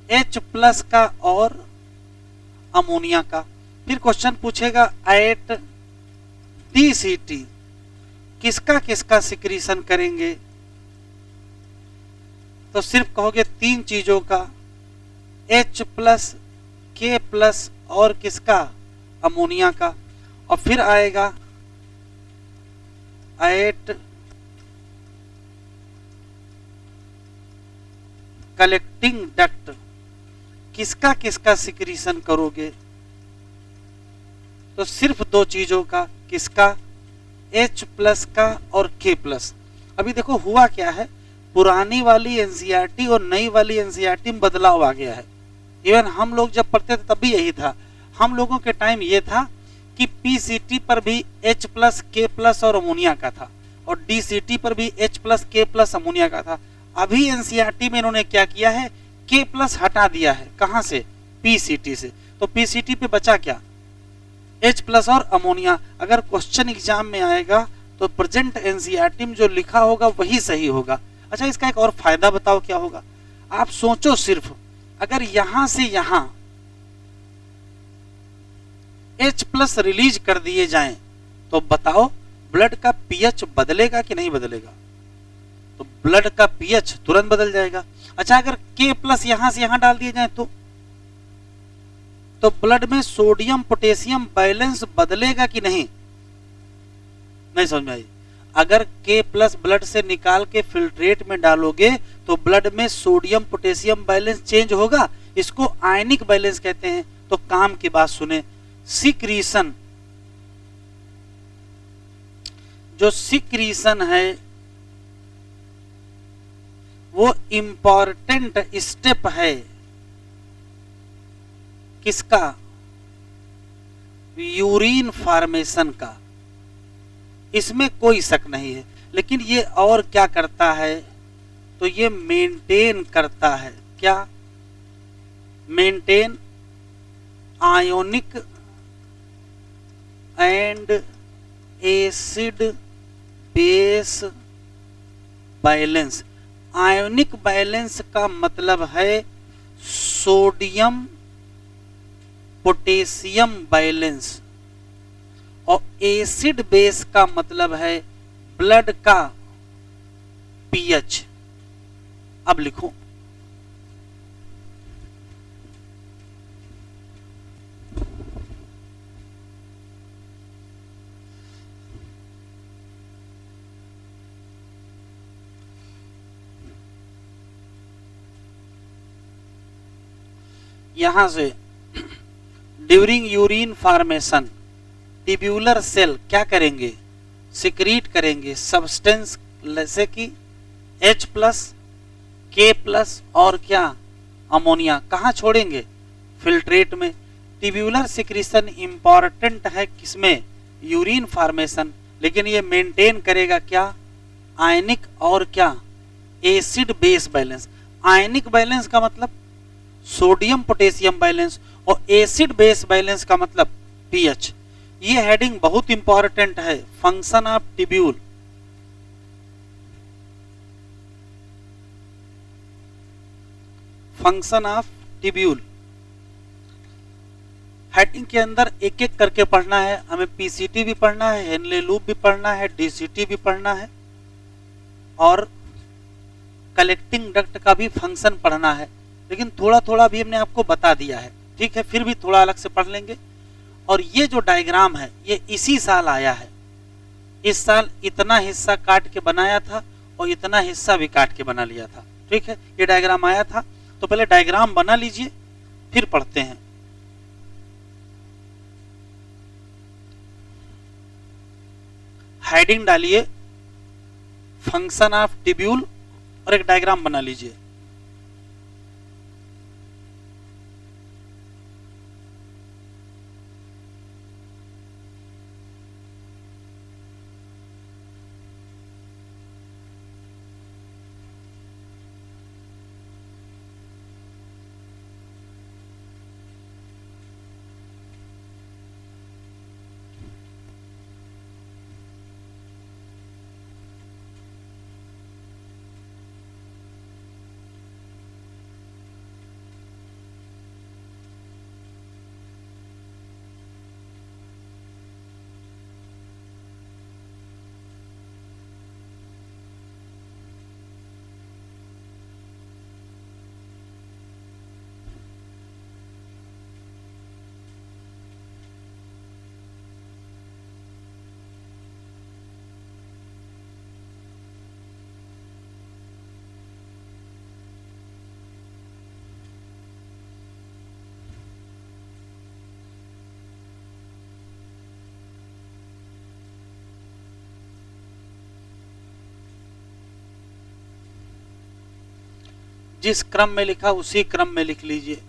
A: H+ का और अमोनिया का। फिर क्वेश्चन पूछेगा एट डीसीटी किसका किसका सिक्रीशन करेंगे, तो सिर्फ कहोगे 3 चीजों का, H+, K+ और किसका, अमोनिया का। और फिर आएगा एट कलेक्टिंग डक्ट किसका किसका सिक्रीशन करोगे, तो सिर्फ 2 चीजों का। किसका, H+ का और K+। अभी देखो हुआ क्या है, पुरानी वाली एनसीईआरटी और नई वाली एनसीईआरटी में बदलाव आ गया है। इवन हम लोग जब पढ़ते थे तब भी यही था। हम लोगों के टाइम ये था कि पीसीटी पर भी H+, K+ और अमोनिया का था, और डीसीटी पर भी H+, K+ अमोनिया का था। अभी एनसीईआरटी में इन्होंने क्या किया है, K+ हटा दिया है, कहां से, पीसीटी से। तो पीसीटी पे बचा क्या, H+ और अमोनिया। अगर क्वेश्चन एग्जाम में आएगा तो प्रेजेंट एनसीईआरटी में जो लिखा होगा वही सही होगा। अच्छा, इसका एक और फायदा बताओ क्या होगा। आप सोचो, सिर्फ अगर यहां से यहां H+ रिलीज कर दिए जाएं तो बताओ ब्लड का पीएच बदलेगा कि नहीं बदलेगा। तो ब्लड का पीएच तुरंत बदल जाएगा। अच्छा, अगर K प्लस यहां से यहां डाल दिए जाए तो ब्लड में सोडियम पोटेशियम बैलेंस बदलेगा कि नहीं? नहीं समझ में आई? अगर K प्लस ब्लड से निकाल के फिल्ट्रेट में डालोगे तो ब्लड में सोडियम पोटेशियम बैलेंस चेंज होगा, इसको आयनिक बैलेंस कहते हैं। तो काम की बात सुने, सिक्रीशन, जो सिक्रीशन है वो इंपॉर्टेंट स्टेप है किसका? यूरिन फॉर्मेशन का, इसमें कोई शक नहीं है। लेकिन ये और क्या करता है? तो ये मेंटेन करता है, क्या? Maintain ionic and acid base balance. Ionic balance का मतलब है सोडियम पोटेशियम बैलेंस, और एसिड बेस का मतलब है ब्लड का पीएच। अब लिखो, यहां से during urine formation tubular cell क्या करेंगे? सिक्रीट करेंगे सब्सटेंस जैसे कि H प्लस, K प्लस और क्या? अमोनिया। कहाँ छोड़ेंगे? फिल्ट्रेट में। ट्यूब्यूलर सिक्रीशन इंपॉर्टेंट है किसमें? Urine formation. लेकिन ये मेंटेन करेगा क्या? आयनिक और क्या? Acid base balance. Ionic balance का मतलब सोडियम पोटेशियम बैलेंस, और एसिड बेस बैलेंस का मतलब पीएच। ये हेडिंग बहुत इंपॉर्टेंट है। Function of tubule, function of tubule heading के अंदर एक एक करके पढ़ना है। हमें पीसीटी भी पढ़ना है, हेनले लूप भी पढ़ना है, डीसीटी भी पढ़ना है, और कलेक्टिंग डक्ट का भी फंक्शन पढ़ना है। लेकिन थोड़ा थोड़ा भी हमने आपको बता दिया है, ठीक है? फिर भी थोड़ा अलग से पढ़ लेंगे। और ये जो डायग्राम है ये इसी साल आया है। इस साल इतना हिस्सा काट के बनाया था और इतना हिस्सा भी काट के बना लिया था, ठीक है? ये डायग्राम आया था, तो पहले डायग्राम बना लीजिए फिर पढ़ते हैं। हेडिंग डालिए फंक्शन ऑफ ट्यूब्यूल और एक डायग्राम बना लीजिए। जिस क्रम में लिखा उसी क्रम में लिख लीजिए।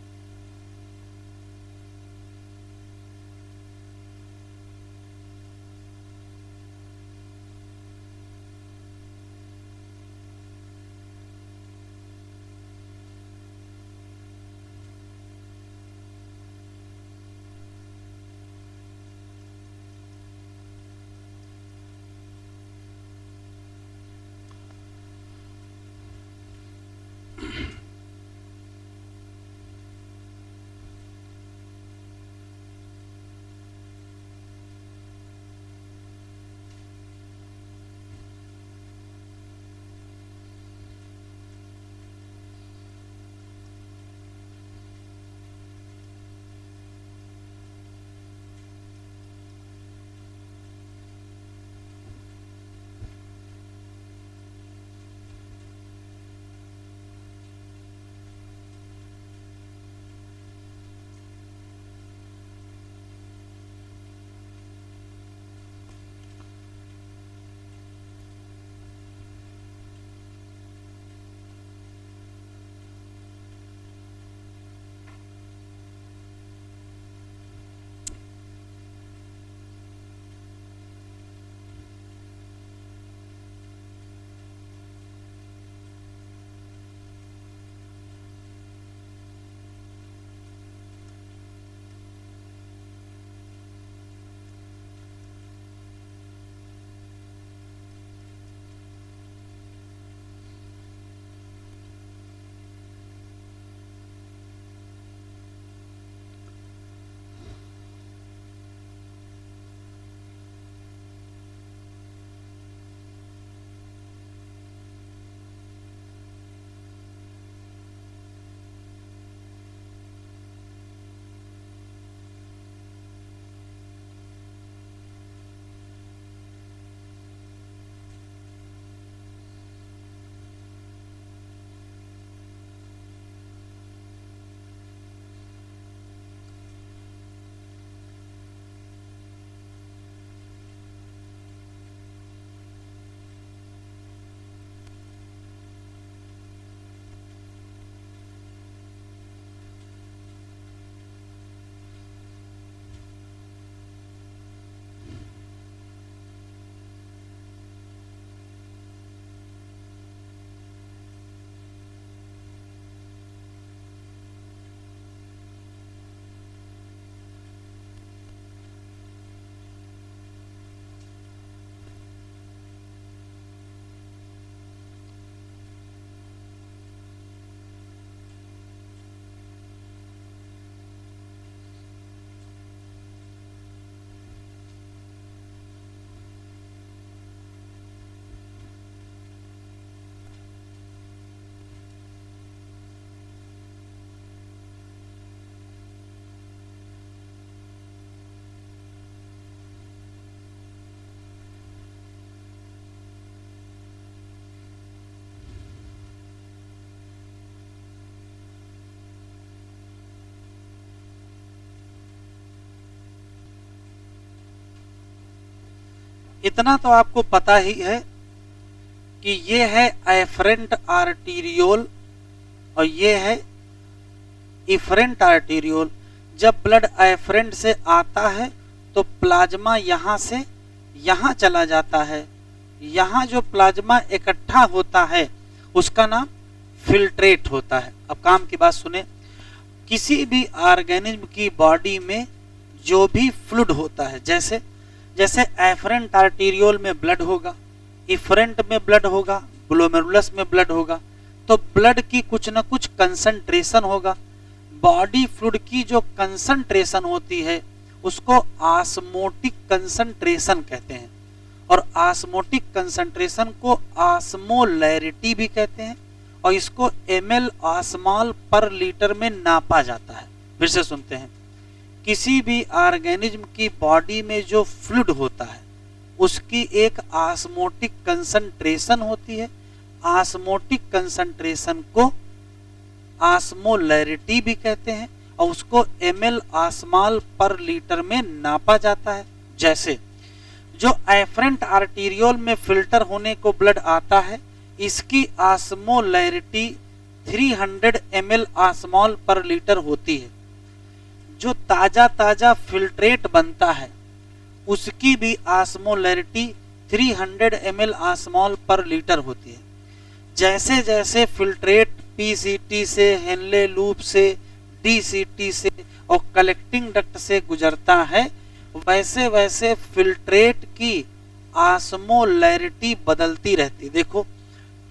A: इतना तो आपको पता ही है कि ये है एफरेंट आर्टीरियोल और ये है इफरेंट आर्टीरियोल। जब ब्लड एफरेंट से आता है तो प्लाज्मा यहां से यहां चला जाता है। यहां जो प्लाज्मा इकट्ठा होता है उसका नाम फिल्ट्रेट होता है। अब काम की बात सुने, किसी भी ऑर्गेनिज्म की बॉडी में जो भी फ्लूइड होता है, जैसे जैसे एफरेंट आर्टीरियोल में ब्लड होगा, इफरेंट में ब्लड होगा, ग्लोमेरुलस में ब्लड होगा, तो ब्लड की कुछ न कुछ कंसंट्रेशन होगा। बॉडी फ्लूइड की जो कंसंट्रेशन होती है उसको ऑस्मोटिक कंसंट्रेशन कहते हैं, और ऑस्मोटिक कंसंट्रेशन को ऑस्मोलैरिटी भी कहते हैं, और इसको ml ऑस्मॉल पर लीटर में नापा जाता है। फिर से सुनते हैं, किसी भी ऑर्गेनिज्म की बॉडी में जो फ्लूइड होता है उसकी एक ऑस्मोटिक कंसंट्रेशन होती है। ऑस्मोटिक कंसंट्रेशन को ऑस्मोलैरिटी भी कहते हैं, और उसको ml ऑस्मॉल पर लीटर में नापा जाता है। जैसे जो एफरेंट आर्टीरियोल में फिल्टर होने को ब्लड आता है, इसकी ऑस्मोलैरिटी 300 ml ऑस्मॉल पर लीटर होती है। जो ताजा ताजा फिल्ट्रेट बनता है उसकी भी ऑस्मोलैरिटी 300 ml ऑस्मॉल पर लीटर होती है। जैसे जैसे फिल्ट्रेट पीसीटी से, हेनले लूप से, डीसीटी से और कलेक्टिंग डक्ट से गुजरता है, वैसे वैसे फिल्ट्रेट की ऑस्मोलैरिटी बदलती रहती। देखो,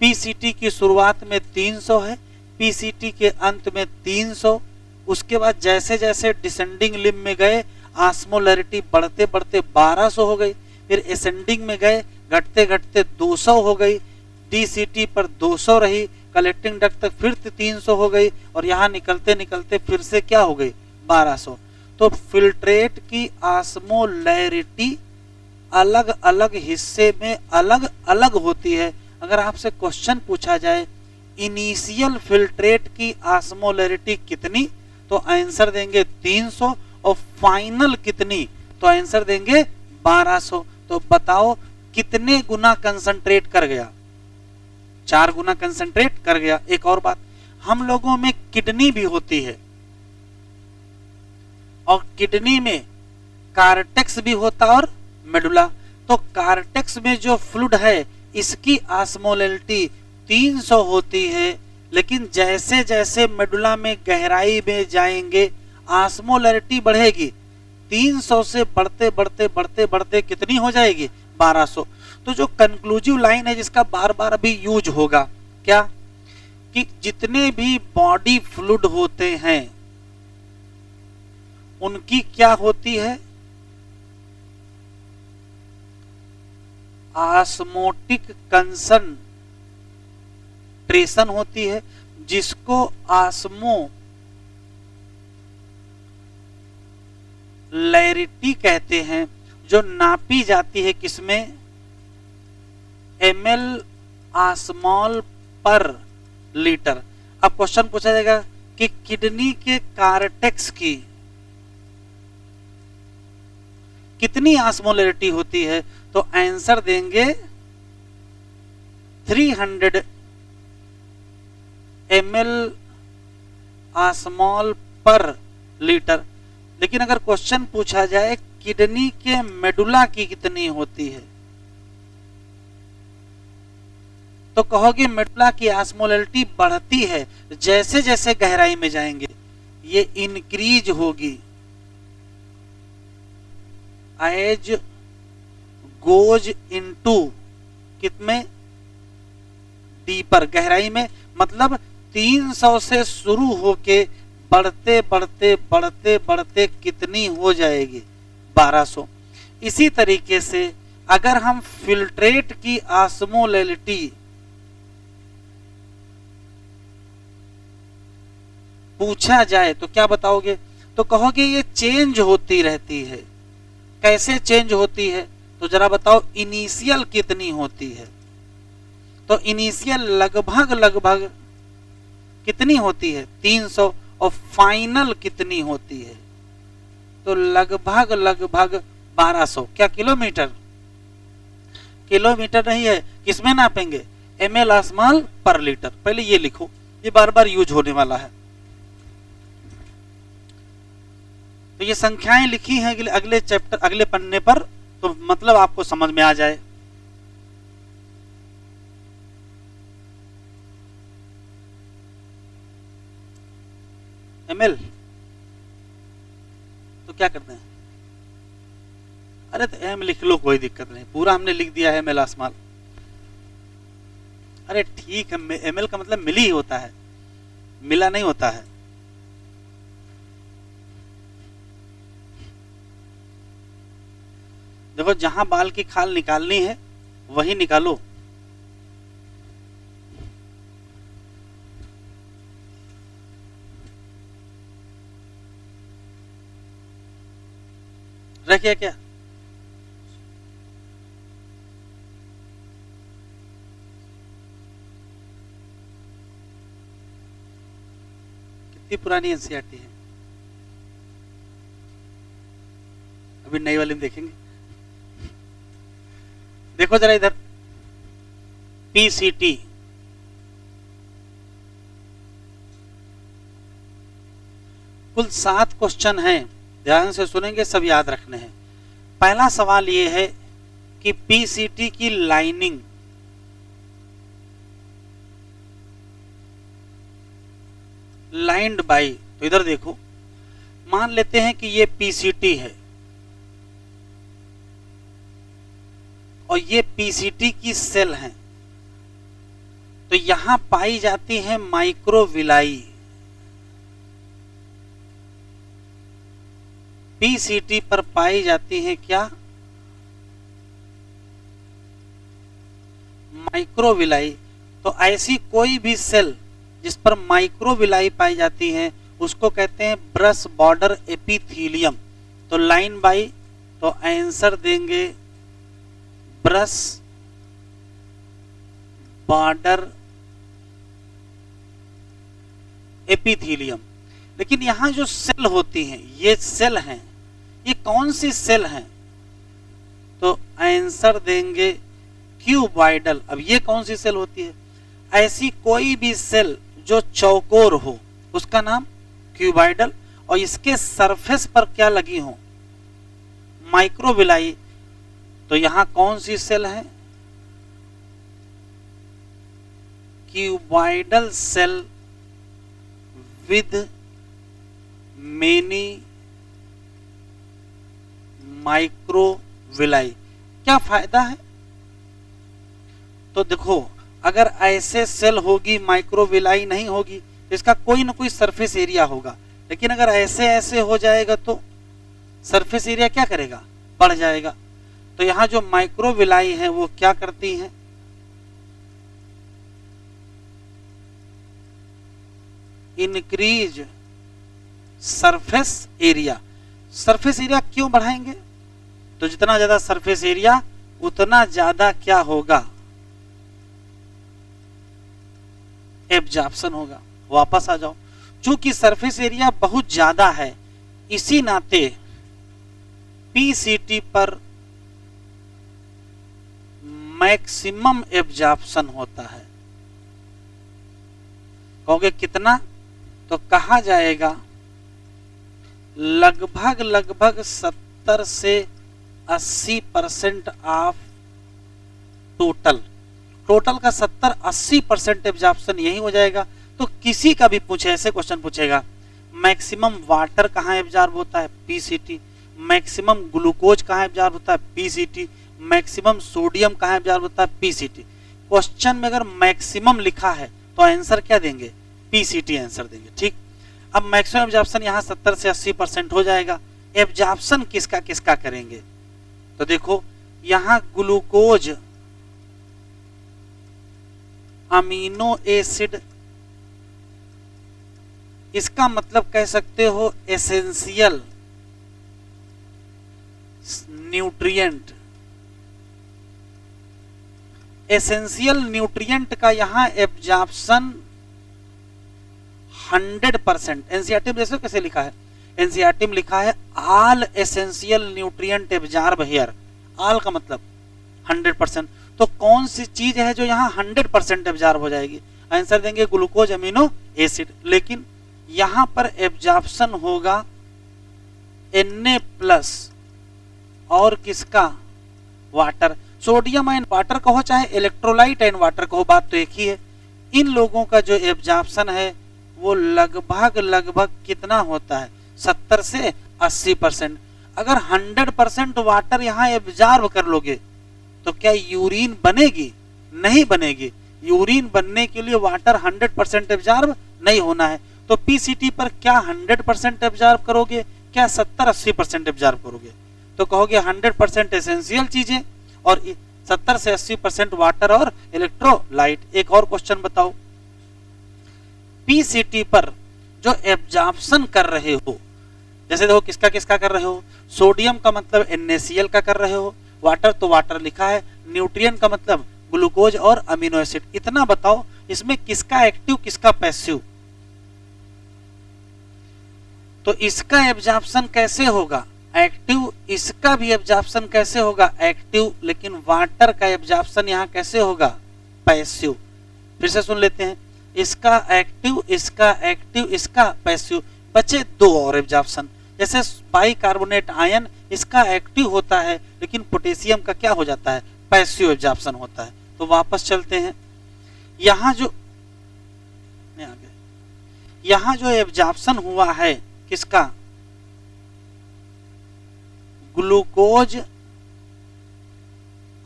A: पीसीटी की शुरुआत में 300 है, पीसीटी के अंत में 300, उसके बाद जैसे जैसे डिसेंडिंग लिम्ब में गए ऑस्मोलैरिटी बढ़ते बढ़ते 1200 हो गई, फिर एसेंडिंग में गए घटते घटते 200 हो गई, डीसीटी पर 200 रही, कलेक्टिंग डक्ट तक फिर 300 हो गई, और यहाँ निकलते निकलते फिर से क्या हो गई 1200। तो फिल्ट्रेट की ऑस्मोलैरिटी अलग अलग हिस्से में अलग अलग होती है। अगर आपसे क्वेश्चन पूछा जाए इनिशियल फिल्ट्रेट की ऑस्मोलैरिटी कितनी, तो आंसर देंगे 300, और फाइनल कितनी, तो आंसर देंगे 1200। तो बताओ कितने गुना कंसंट्रेट कर गया? 4 गुना कंसंट्रेट कर गया। एक और बात, हम लोगों में किडनी भी होती है, और किडनी में कार्टेक्स भी होता और मेडुला। तो कार्टेक्स में जो फ्लूइड है इसकी ऑस्मोलैरिटी 300 होती है, लेकिन जैसे जैसे मेडुला में गहराई में जाएंगे ऑस्मोलैरिटी बढ़ेगी, 300 से बढ़ते बढ़ते बढ़ते बढ़ते कितनी हो जाएगी 1200। तो जो कंक्लूसिव लाइन है जिसका बार बार अभी यूज होगा, क्या कि जितने भी बॉडी फ्लूइड होते हैं उनकी क्या होती है, ऑस्मोटिक कंसंट्रेशन होती है, जिसको ऑस्मोलैरिटी कहते हैं, जो नापी जाती है किसमें, ml ऑस्मॉल पर लीटर। अब क्वेश्चन पूछा जाएगा कि किडनी के कार्टेक्स की कितनी ऑस्मोलैरिटी होती है, तो आंसर देंगे 300 ml ऑस्मॉल पर लीटर। लेकिन अगर क्वेश्चन पूछा जाए किडनी के मेडुला की कितनी होती है, तो कहोगे मेडुला की ऑस्मोलैरिटी बढ़ती है, जैसे जैसे गहराई में जाएंगे ये इंक्रीज होगी, एज गोज इनटू कितने डीपर, गहराई में, मतलब 300 से शुरू होके बढ़ते बढ़ते बढ़ते बढ़ते कितनी हो जाएगी 1200। इसी तरीके से अगर हम फिल्ट्रेट की ऑस्मोलैरिटी पूछा जाए तो क्या बताओगे, तो कहोगे ये चेंज होती रहती है। कैसे चेंज होती है, तो जरा बताओ इनिशियल कितनी होती है, तो इनिशियल लगभग लगभग कितनी होती है 300, और फाइनल कितनी होती है, तो लगभग लगभग 1200। क्या किलोमीटर? किलोमीटर नहीं है, किसमें नापेंगे, ml ऑस्मॉल पर लीटर। पहले ये लिखो, ये बार बार यूज होने वाला है। तो ये संख्याएं लिखी हैं अगले चैप्टर अगले पन्ने पर, तो मतलब आपको समझ में आ जाए। ml तो क्या करते हैं, अरे तो m लिख लो, कोई दिक्कत नहीं, पूरा हमने लिख दिया है ml ऑस्मॉल। अरे ठीक है, ml का मतलब मिली ही होता है, मिला नहीं होता है। देखो जहां बाल की खाल निकालनी है वही निकालो। रखिए क्या, कितनी पुरानी एनसीईआरटी है, अभी नई वाली में देखेंगे। देखो जरा इधर, पीसीटी कुल 7 क्वेश्चन हैं, ध्यान से सुनेंगे, सब याद रखने हैं। पहला सवाल ये है कि पीसीटी की लाइनिंग लाइंड बाय, तो इधर देखो, मान लेते हैं कि ये पीसीटी है और ये पीसीटी की सेल हैं, तो यहां पाई जाती है माइक्रोविलाई। पीसीटी पर पाई जाती है क्या, माइक्रोविलाई। तो ऐसी कोई भी सेल जिस पर माइक्रोविलाई पाई जाती है उसको कहते हैं ब्रश बॉर्डर एपिथीलियम। तो लाइन बाई, तो आंसर देंगे ब्रश बॉर्डर एपिथीलियम। लेकिन यहां जो सेल होती हैं, ये सेल हैं, ये कौन सी सेल हैं, तो आंसर देंगे क्यूबॉइडल। अब ये कौन सी सेल होती है, ऐसी कोई भी सेल जो चौकोर हो उसका नाम क्यूबॉइडल, और इसके सरफेस पर क्या लगी हो, माइक्रोविलाई। तो यहां कौन सी सेल है, cuboidal cell with many microvilli. क्या फायदा है, तो देखो अगर ऐसे सेल होगी माइक्रोविलाई नहीं होगी तो इसका कोई ना कोई सरफेस एरिया होगा, लेकिन अगर ऐसे ऐसे हो जाएगा तो सरफेस एरिया क्या करेगा, बढ़ जाएगा। तो यहां जो माइक्रोविलाई है वो क्या करती हैं, increase surface area. Surface area क्यों बढ़ाएंगे, तो जितना ज्यादा सरफेस एरिया उतना ज्यादा क्या होगा, एब्जॉर्प्शन होगा। वापस आ जाओ, चूंकि सरफेस एरिया बहुत ज्यादा है इसी नाते पीसीटी पर मैक्सिमम एब्जॉर्प्शन होता है। कहोगे कितना, तो कहा जाएगा लगभग 70 से 80% ऑफ टोटल का 70-80% एब्जॉर्प्शन यही हो जाएगा। तो किसी का भी पूछे, ऐसे क्वेश्चन पूछेगा, मैक्सिमम वाटर कहाँ एब्जॉर्ब होता है, पीसीटी। मैक्सिमम ग्लूकोज कहाँ एब्जॉर्ब होता है, पीसीटी। मैक्सिमम सोडियम कहाँ एब्जॉर्ब होता है, पीसीटी। क्वेश्चन में अगर मैक्सिमम लिखा है तो आंसर क्या देंगे, पीसीटी आंसर देंगे। ठीक, अब मैक्सिमम एब्जॉर्प्शन यहाँ 70 से 80% हो जाएगा। एब्जॉर्प्शन किसका किसका करेंगे, तो देखो यहाँ ग्लूकोज, अमीनो एसिड, इसका मतलब कह सकते हो एसेंशियल न्यूट्रिएंट। एसेंशियल न्यूट्रिएंट का यहां एब्जॉर्प्शन 100%। एनसीईआरटी में जैसे कैसे लिखा है, एनसीईआरटी में लिखा है all essential nutrient absorb here. All का मतलब 100%। तो कौन सी चीज है जो यहाँ 100% एब्जॉर्ब हो जाएगी? आंसर देंगे ग्लूकोज अमीनो एसिड। लेकिन यहाँ पर एब्जॉर्प्शन होगा Na+ और किसका? वाटर। सोडियम एंड वाटर कहो चाहे इलेक्ट्रोलाइट एंड वाटर कहो, बात तो एक ही है। इन लोगों का जो एब्जॉर्प्शन है वो लगभग कितना होता है? 70 से 80%। अगर 100% वाटर यहाँ एब्जॉर्ब कर लोगे तो क्या यूरिन बनेगी? नहीं बनेगी। यूरिन बनने के लिए वाटर 100% एब्जॉर्ब नहीं होना है। तो पीसीटी पर क्या 100% एब्जॉर्ब करोगे, क्या 70-80% एब्जॉर्ब करोगे? तो कहोगे 100% एसेंशियल चीजें और 70 से 80% वाटर और इलेक्ट्रोलाइट। एक और क्वेश्चन बताओ, पीसीटी पर जो एब्जॉर्प्शन कर रहे हो, जैसे देखो किसका किसका कर रहे हो? सोडियम का मतलब NaCl का कर रहे हो, वाटर तो वाटर लिखा है, न्यूट्रिएंट का मतलब ग्लूकोज और अमीनो एसिड। इतना बताओ इसमें किसका एक्टिव किसका पैसिव? तो इसका एब्जॉर्प्शन कैसे होगा? एक्टिव। इसका भी एब्जॉर्प्शन कैसे होगा? एक्टिव। लेकिन वाटर का एब्जॉर्प्शन यहाँ कैसे होगा? पैसिव। फिर से सुन लेते हैं, इसका एक्टिव, इसका एक्टिव, इसका पैसिव। बचे दो और एब्जॉर्प्शन, जैसे बाइकार्बोनेट आयन, इसका एक्टिव होता है लेकिन पोटेशियम का क्या हो जाता है? पैसिव एब्जॉर्प्शन होता है। तो वापस चलते हैं, यहाँ जो एब्जॉर्प्शन हुआ है किसका? ग्लूकोज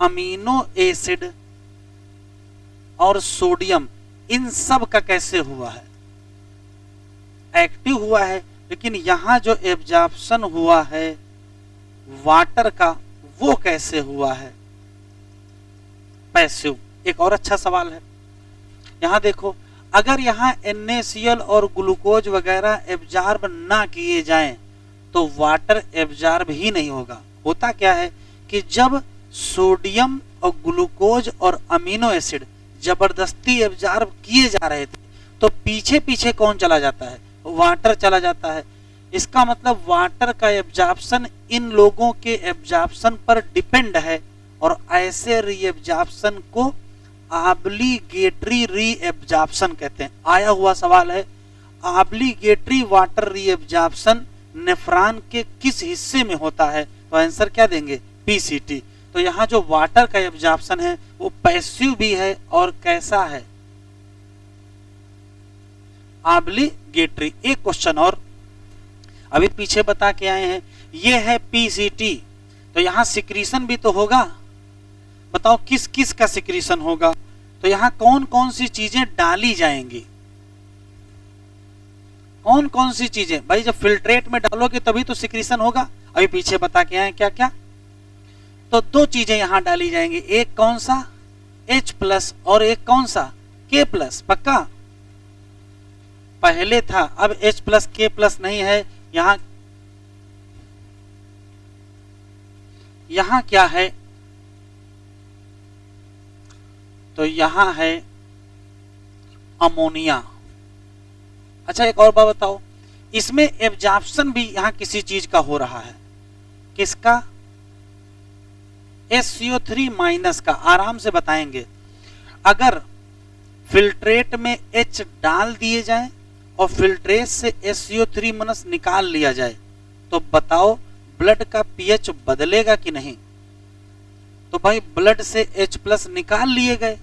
A: अमीनो एसिड और सोडियम, इन सब का कैसे हुआ है? एक्टिव हुआ है। लेकिन यहां जो एब्जॉर्प्शन हुआ है वाटर का, वो कैसे हुआ है? पैसिव। एक और अच्छा सवाल है, यहां देखो, अगर यहां NaCl और ग्लूकोज वगैरह एब्जॉर्ब ना किए जाएं तो वाटर एब्जॉर्ब ही नहीं होगा। होता क्या है कि जब सोडियम और ग्लूकोज और अमीनो एसिड जबरदस्ती एब्जॉर्ब किए जा रहे थे तो पीछे पीछे कौन चला जाता है? वाटर चला जाता है। इसका मतलब वाटर का एब्जॉर्प्शन इन लोगों के एब्जॉर्प्शन पर डिपेंड है और ऐसे रीएब्जॉर्प्शन को ऑब्लिगेटरी रीएब्जॉर्प्शन कहते हैं। आया हुआ सवाल है, ऑब्लिगेटरी वाटर रीएब्जॉर्प्शन नेफ्रॉन के किस हिस्से में होता है? तो आंसर क्या देंगे? पीसीटी। तो यहाँ जो वाटर का एब्जॉर्प्शन है वो पैसिव भी है और कैसा है? ऑब्लिगेटरी। एक क्वेश्चन और अभी पीछे बता के आए हैं, ये है पीसीटी, तो यहाँ सिक्रीशन भी तो होगा। बताओ किस किस का सिक्रीशन होगा? तो यहाँ कौन कौन सी चीजें डाली जाएंगी? कौन कौन सी चीजें? भाई जब फिल्ट्रेट में डालोगे तभी तो सिक्रीशन होगा। अभी पीछे बता के आए क्या क्या। तो दो चीजें यहां डाली जाएंगी, एक कौन सा? H+ और एक कौन सा? K+। पक्का? पहले था, अब H+ K+ नहीं है। यहां क्या है? तो यहां है अमोनिया। अच्छा एक और बात बताओ, इसमें एब्जॉर्प्शन भी यहां किसी चीज का हो रहा है। किसका? SCO3- का। आराम से बताएंगे। अगर फिल्ट्रेट में H डाल दिए जाए और फिल्ट्रेट से SCO3- निकाल लिया जाए तो बताओ ब्लड का पीएच बदलेगा कि नहीं? तो भाई ब्लड से H+ निकाल लिए गए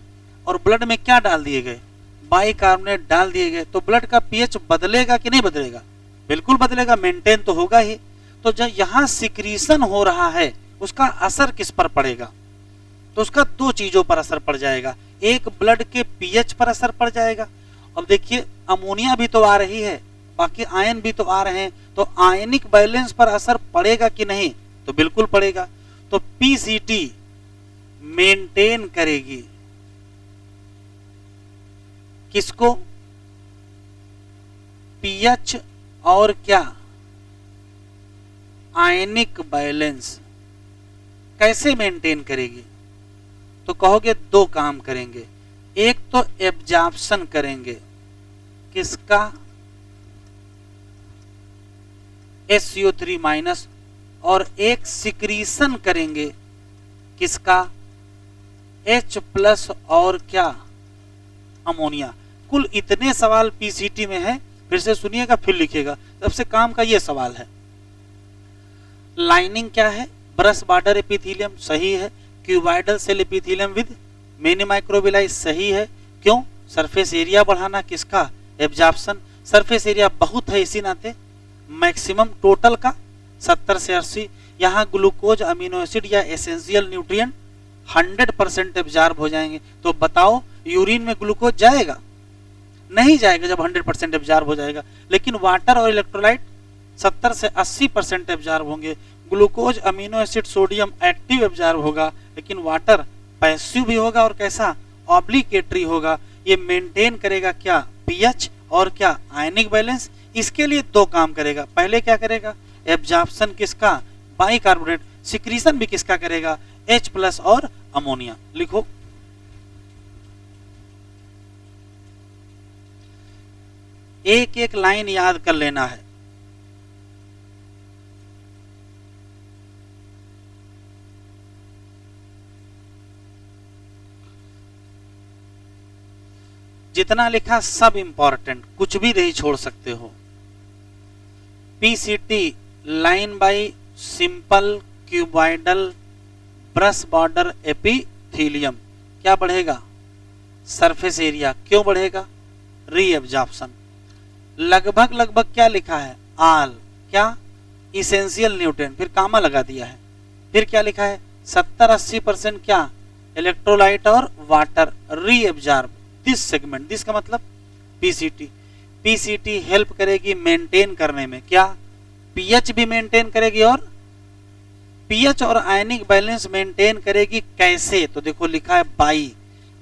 A: और ब्लड में क्या डाल दिए गए? बाइकार्बोनेट डाल दिए गए, तो ब्लड का पीएच बदलेगा कि नहीं बदलेगा? बिल्कुल बदलेगा, मेंटेन तो होगा ही। तो जब यहां सिक्रीशन हो रहा है उसका असर किस पर पड़ेगा? तो उसका दो चीजों पर असर पड़ जाएगा, एक ब्लड के पीएच पर असर पड़ जाएगा। अब देखिए अमोनिया भी तो आ रही है, बाकी आयन भी तो आ रहे हैं, तो आयनिक बैलेंस पर असर पड़ेगा कि नहीं? तो बिल्कुल पड़ेगा। तो पीसीटी मेंटेन करेगी किसको? पीएच और क्या? Ionic balance. कैसे मेंटेन करेगी? तो कहोगे दो काम करेंगे, एक तो एब्जॉर्प्शन करेंगे किसका? SCO3- और एक सिक्रीशन करेंगे किसका? H प्लस और क्या, अमोनिया। कुल इतने सवाल पीसीटी में है, फिर से सुनिएगा फिर लिखिएगा। सबसे काम का ये सवाल है, लाइनिंग क्या है, ब्रश बॉर्डर एपिथेलियम, सही है। Cuboidal cell epithelium with mini microvilli, सही है। क्यों, सरफेस एरिया बढ़ाना, किसका, एब्जॉर्प्शन। सरफेस एरिया बहुत है इसी नाते, मैक्सिमम टोटल का 70 से 80। यहाँ ग्लूकोज, अमीनो एसिड या एसेंशियल न्यूट्रिएंट 100% एब्जॉर्ब हो जाएंगे। तो बताओ यूरिन में ग्लूकोज जाएगा, नहीं जाएगा जब 100% एब्जॉर्ब हो जाएगा। लेकिन वाटर और इलेक्ट्रोलाइट 70 से 80% एब्जॉर्ब होंगे। Glucose, amino acid, sodium active absorb होगा, लेकिन वाटर पैसिव भी होगा और कैसा, ऑब्लिगेटरी होगा। ये मेंटेन करेगा क्या, पीएच और क्या, आयनिक बैलेंस। इसके लिए दो काम करेगा, पहले क्या करेगा, एब्जॉर्प्शन किसका, बाइकार्बोनेट। सिक्रीशन भी किसका करेगा, H प्लस और अमोनिया। लिखो, एक एक लाइन याद कर लेना है। जितना लिखा सब इंपॉर्टेंट, कुछ भी नहीं छोड़ सकते हो। PCT line by simple cuboidal brush border epithelium, क्या बढ़ेगा, सरफेस एरिया। क्यों बढ़ेगा, रीएब्जॉर्प्शन। लगभग लगभग क्या लिखा है, आल, क्या, इसेंशियल न्यूट्रिएंट, फिर कामा लगा दिया है। फिर क्या लिखा है, 70-80% क्या, इलेक्ट्रोलाइट और water, reabsorb this segment. This का मतलब पीसीटी। पीसीटी हेल्प करेगी मेंटेन करने में, क्या, पीएच भी मेंटेन करेगी और पीएच और आयनिक बैलेंस मेंटेन करेगी। कैसे, तो देखो लिखा है बाई,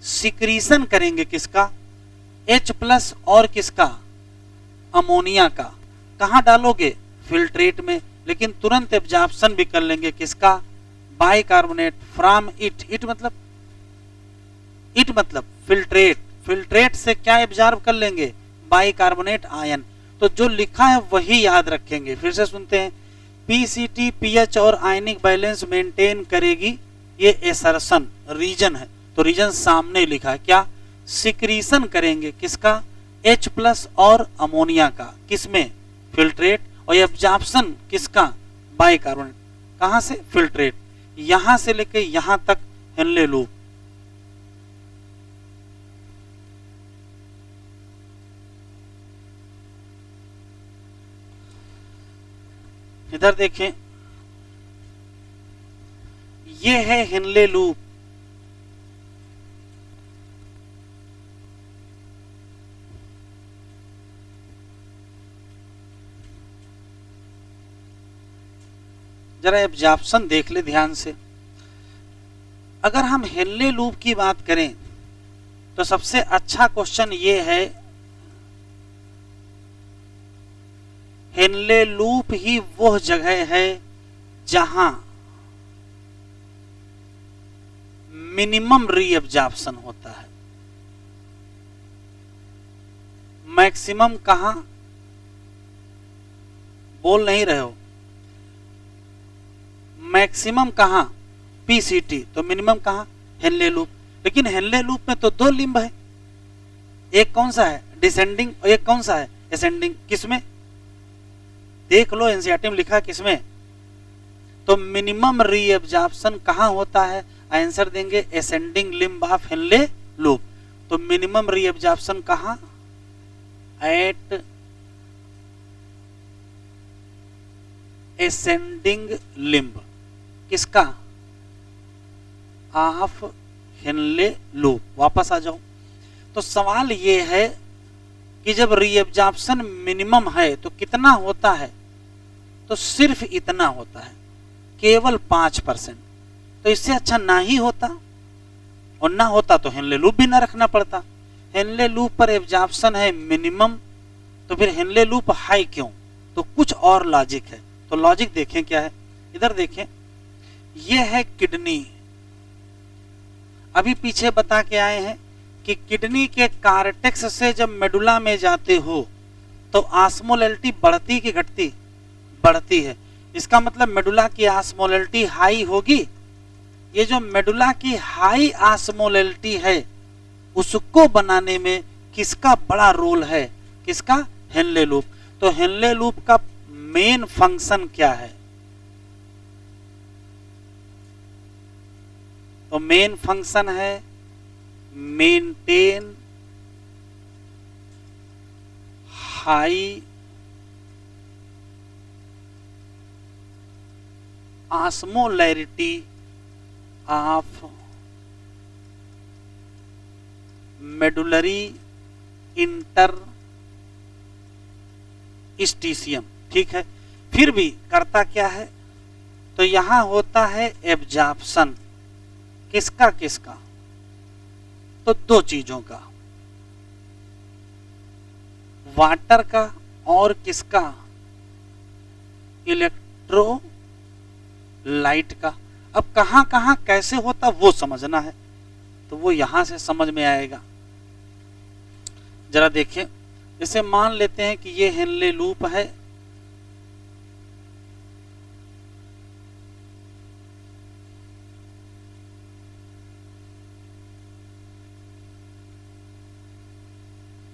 A: सिक्रीशन करेंगे किसका, H प्लस और किसका, अमोनिया का। कहां डालोगे, फिल्ट्रेट में, लेकिन तुरंत एब्जॉर्प्शन भी कर लेंगे किसका, बाइकार्बोनेट फ्रॉम इट। इट मतलब फिल्ट्रेट। फिल्ट्रेट से क्या एब्जॉर्ब कर लेंगे, बाइकार्बोनेट आयन। तो जो लिखा है वही याद रखेंगे। फिर से सुनते हैं, पीसीटी पीएच और आयनिक बैलेंस मेंटेन करेगी, ये एसर्शन रीजन है, तो रीजन सामने लिखा है, क्या, सिक्रीशन करेंगे किसका, H प्लस और अमोनिया का, किसमें, फिल्ट्रेट। और एब्जॉर्प्शन किसका, बाइकार्बोनेट। कहां से, फिल्ट्रेट। यहां से लेके यहां तक हेनले लूप। इधर देखें, ये है हेनले लूप। जरा एब्जॉर्प्शन देख ले ध्यान से। अगर हम हेनले लूप की बात करें तो सबसे अच्छा क्वेश्चन ये है, हेनले लूप ही वह जगह है जहां मिनिमम रीएब्जॉर्प्शन होता है। मैक्सिमम कहां, बोल नहीं रहे हो, मैक्सिमम कहां, पीसीटी। तो मिनिमम कहां, हेनले लूप। लेकिन हेनले लूप में तो दो लिंब है, एक कौन सा है, डिसेंडिंग, और एक कौन सा है, एसेंडिंग। किसमें, देख लो एनसीईआरटी में लिखा किसमें। तो मिनिमम रीएब्जॉर्प्शन कहां होता है, आंसर देंगे ascending limb of Henle loop. तो मिनिमम रीएब्जॉर्प्शन कहां, एट एसेंडिंग लिंब, किसका, ऑफ हेनले लूप। वापस आ जाओ। तो सवाल ये है कि जब रीएब्जॉर्प्शन मिनिमम है तो कितना होता है, तो सिर्फ इतना होता है, केवल 5%। तो इससे अच्छा ना ही होता, और ना होता तो हेनले लूप भी ना रखना पड़ता। हेनले लूप पर एब्जॉर्प्शन है मिनिमम, तो फिर हेनले लूप हाई क्यों, तो कुछ और लॉजिक है। तो लॉजिक देखें क्या है, इधर देखें, ये है किडनी। अभी पीछे बता के आए हैं कि किडनी के कार्टेक्स से जब मेडुला में जाते हो तो ऑस्मोलैलिटी बढ़ती कि घटती, बढ़ती है। इसका मतलब मेडुला की ऑस्मोलैलिटी हाई होगी, ये जो मेडुला की हाई ऑस्मोलैलिटी है उसको बनाने में किसका बड़ा रोल है? किसका? Henle loop. तो हेनले लूप का मेन फंक्शन क्या है? तो मेन फंक्शन है maintain high osmolarity of medullary interstitium. ठीक है, फिर भी करता क्या है? तो यहां होता है एब्जॉर्प्शन। किसका किसका? तो दो चीजों का, वाटर का और किसका? इलेक्ट्रोलाइट का। अब कहां कहां कैसे होता वो समझना है, तो वो यहां से समझ में आएगा। जरा देखिए, जैसे मान लेते हैं कि ये हेनले लूप है,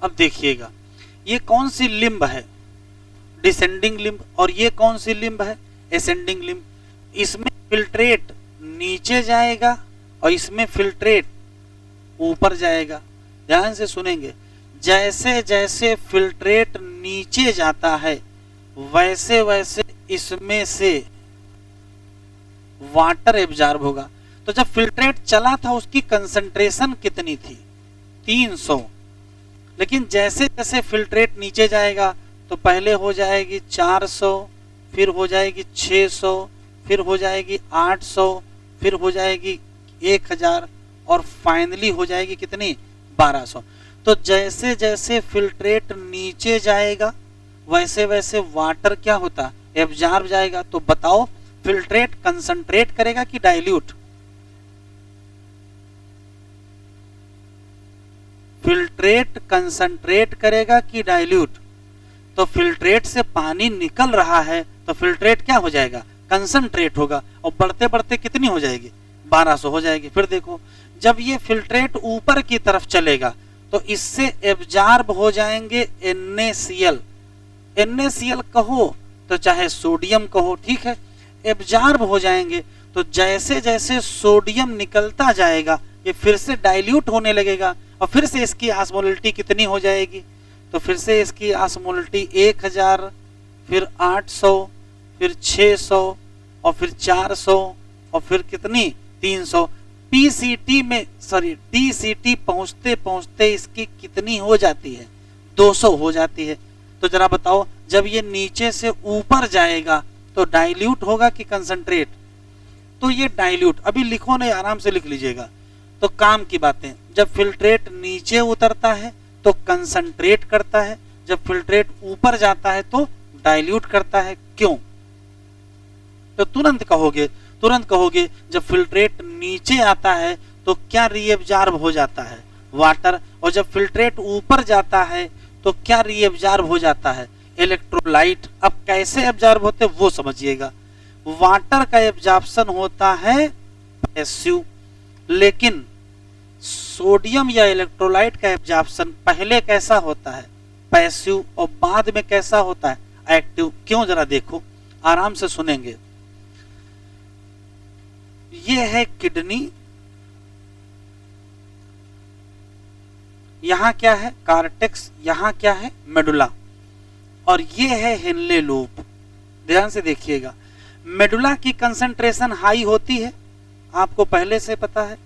A: अब देखिएगा ये कौन सी लिम्ब है? Descending limb. और ये कौन सी लिम्ब है? Ascending limb. इसमें फिल्ट्रेट नीचे जाएगा और इसमें फिल्ट्रेट ऊपर जाएगा। ध्यान से सुनेंगे, जैसे जैसे फिल्ट्रेट नीचे जाता है वैसे वैसे इसमें से वाटर एब्जॉर्ब होगा। तो जब फिल्ट्रेट चला था उसकी कंसंट्रेशन कितनी थी? 300। लेकिन जैसे जैसे फिल्ट्रेट नीचे जाएगा तो पहले हो जाएगी 400, फिर हो जाएगी 600, फिर हो जाएगी 800, फिर हो जाएगी 1000 और फाइनली हो जाएगी कितनी? 1200। तो जैसे जैसे फिल्ट्रेट नीचे जाएगा वैसे वैसे वाटर क्या होता? एब्जॉर्ब जाएगा। तो बताओ फिल्ट्रेट कंसंट्रेट करेगा कि डाइल्यूट? फिल्ट्रेट कंसंट्रेट करेगा कि डाइल्यूट? तो फिल्ट्रेट से पानी निकल रहा है तो फिल्ट्रेट क्या हो जाएगा? कंसंट्रेट होगा। और बढ़ते बढ़ते कितनी हो जाएगी? 1200 हो जाएगी। फिर देखो, जब ये फिल्ट्रेट ऊपर की तरफ चलेगा तो इससे एब्जॉर्ब हो जाएंगे NaCl। NaCl कहो तो चाहे सोडियम कहो, ठीक है, एब्जॉर्ब हो जाएंगे। तो जैसे जैसे सोडियम निकलता जाएगा ये फिर से डाइल्यूट होने लगेगा और फिर से इसकी ऑस्मोलैरिटी कितनी हो जाएगी? तो फिर से इसकी ऑस्मोलैरिटी 1000, फिर 800, फिर 600 और फिर 400 और फिर कितनी? 300। PCT में DCT पहुंचते पहुंचते इसकी कितनी हो जाती है? 200 हो जाती है। तो जरा बताओ, जब ये नीचे से ऊपर जाएगा तो डाइल्यूट होगा कि कंसंट्रेट? तो ये डाइल्यूट। अभी लिखो नहीं, आराम से लिख लीजिएगा। तो काम की बातें, जब फिल्ट्रेट नीचे उतरता है तो कंसंट्रेट करता है, जब फिल्ट्रेट ऊपर जाता है तो डाइल्यूट करता है। क्यों? तो तुरंत कहोगे जब फिल्ट्रेट नीचे आता है तो क्या रीएब्जॉर्ब हो जाता है? वाटर। और जब फिल्ट्रेट ऊपर जाता है तो क्या रीएब्जॉर्ब हो जाता है? इलेक्ट्रोलाइट। अब कैसे एब्जॉर्ब होते वो समझिएगा। वाटर का एब्जॉर्प्शन होता है पैसिव, लेकिन सोडियम या इलेक्ट्रोलाइट का एब्जॉर्प्शन पहले कैसा होता है? पैसिव। और बाद में कैसा होता है? एक्टिव। क्यों? जरा देखो, आराम से सुनेंगे। ये है किडनी, यहां क्या है? कार्टेक्स, यहां क्या है? मेडुला, और ये है हेनले लूप। ध्यान से देखिएगा, मेडुला की कंसंट्रेशन हाई होती है, आपको पहले से पता है।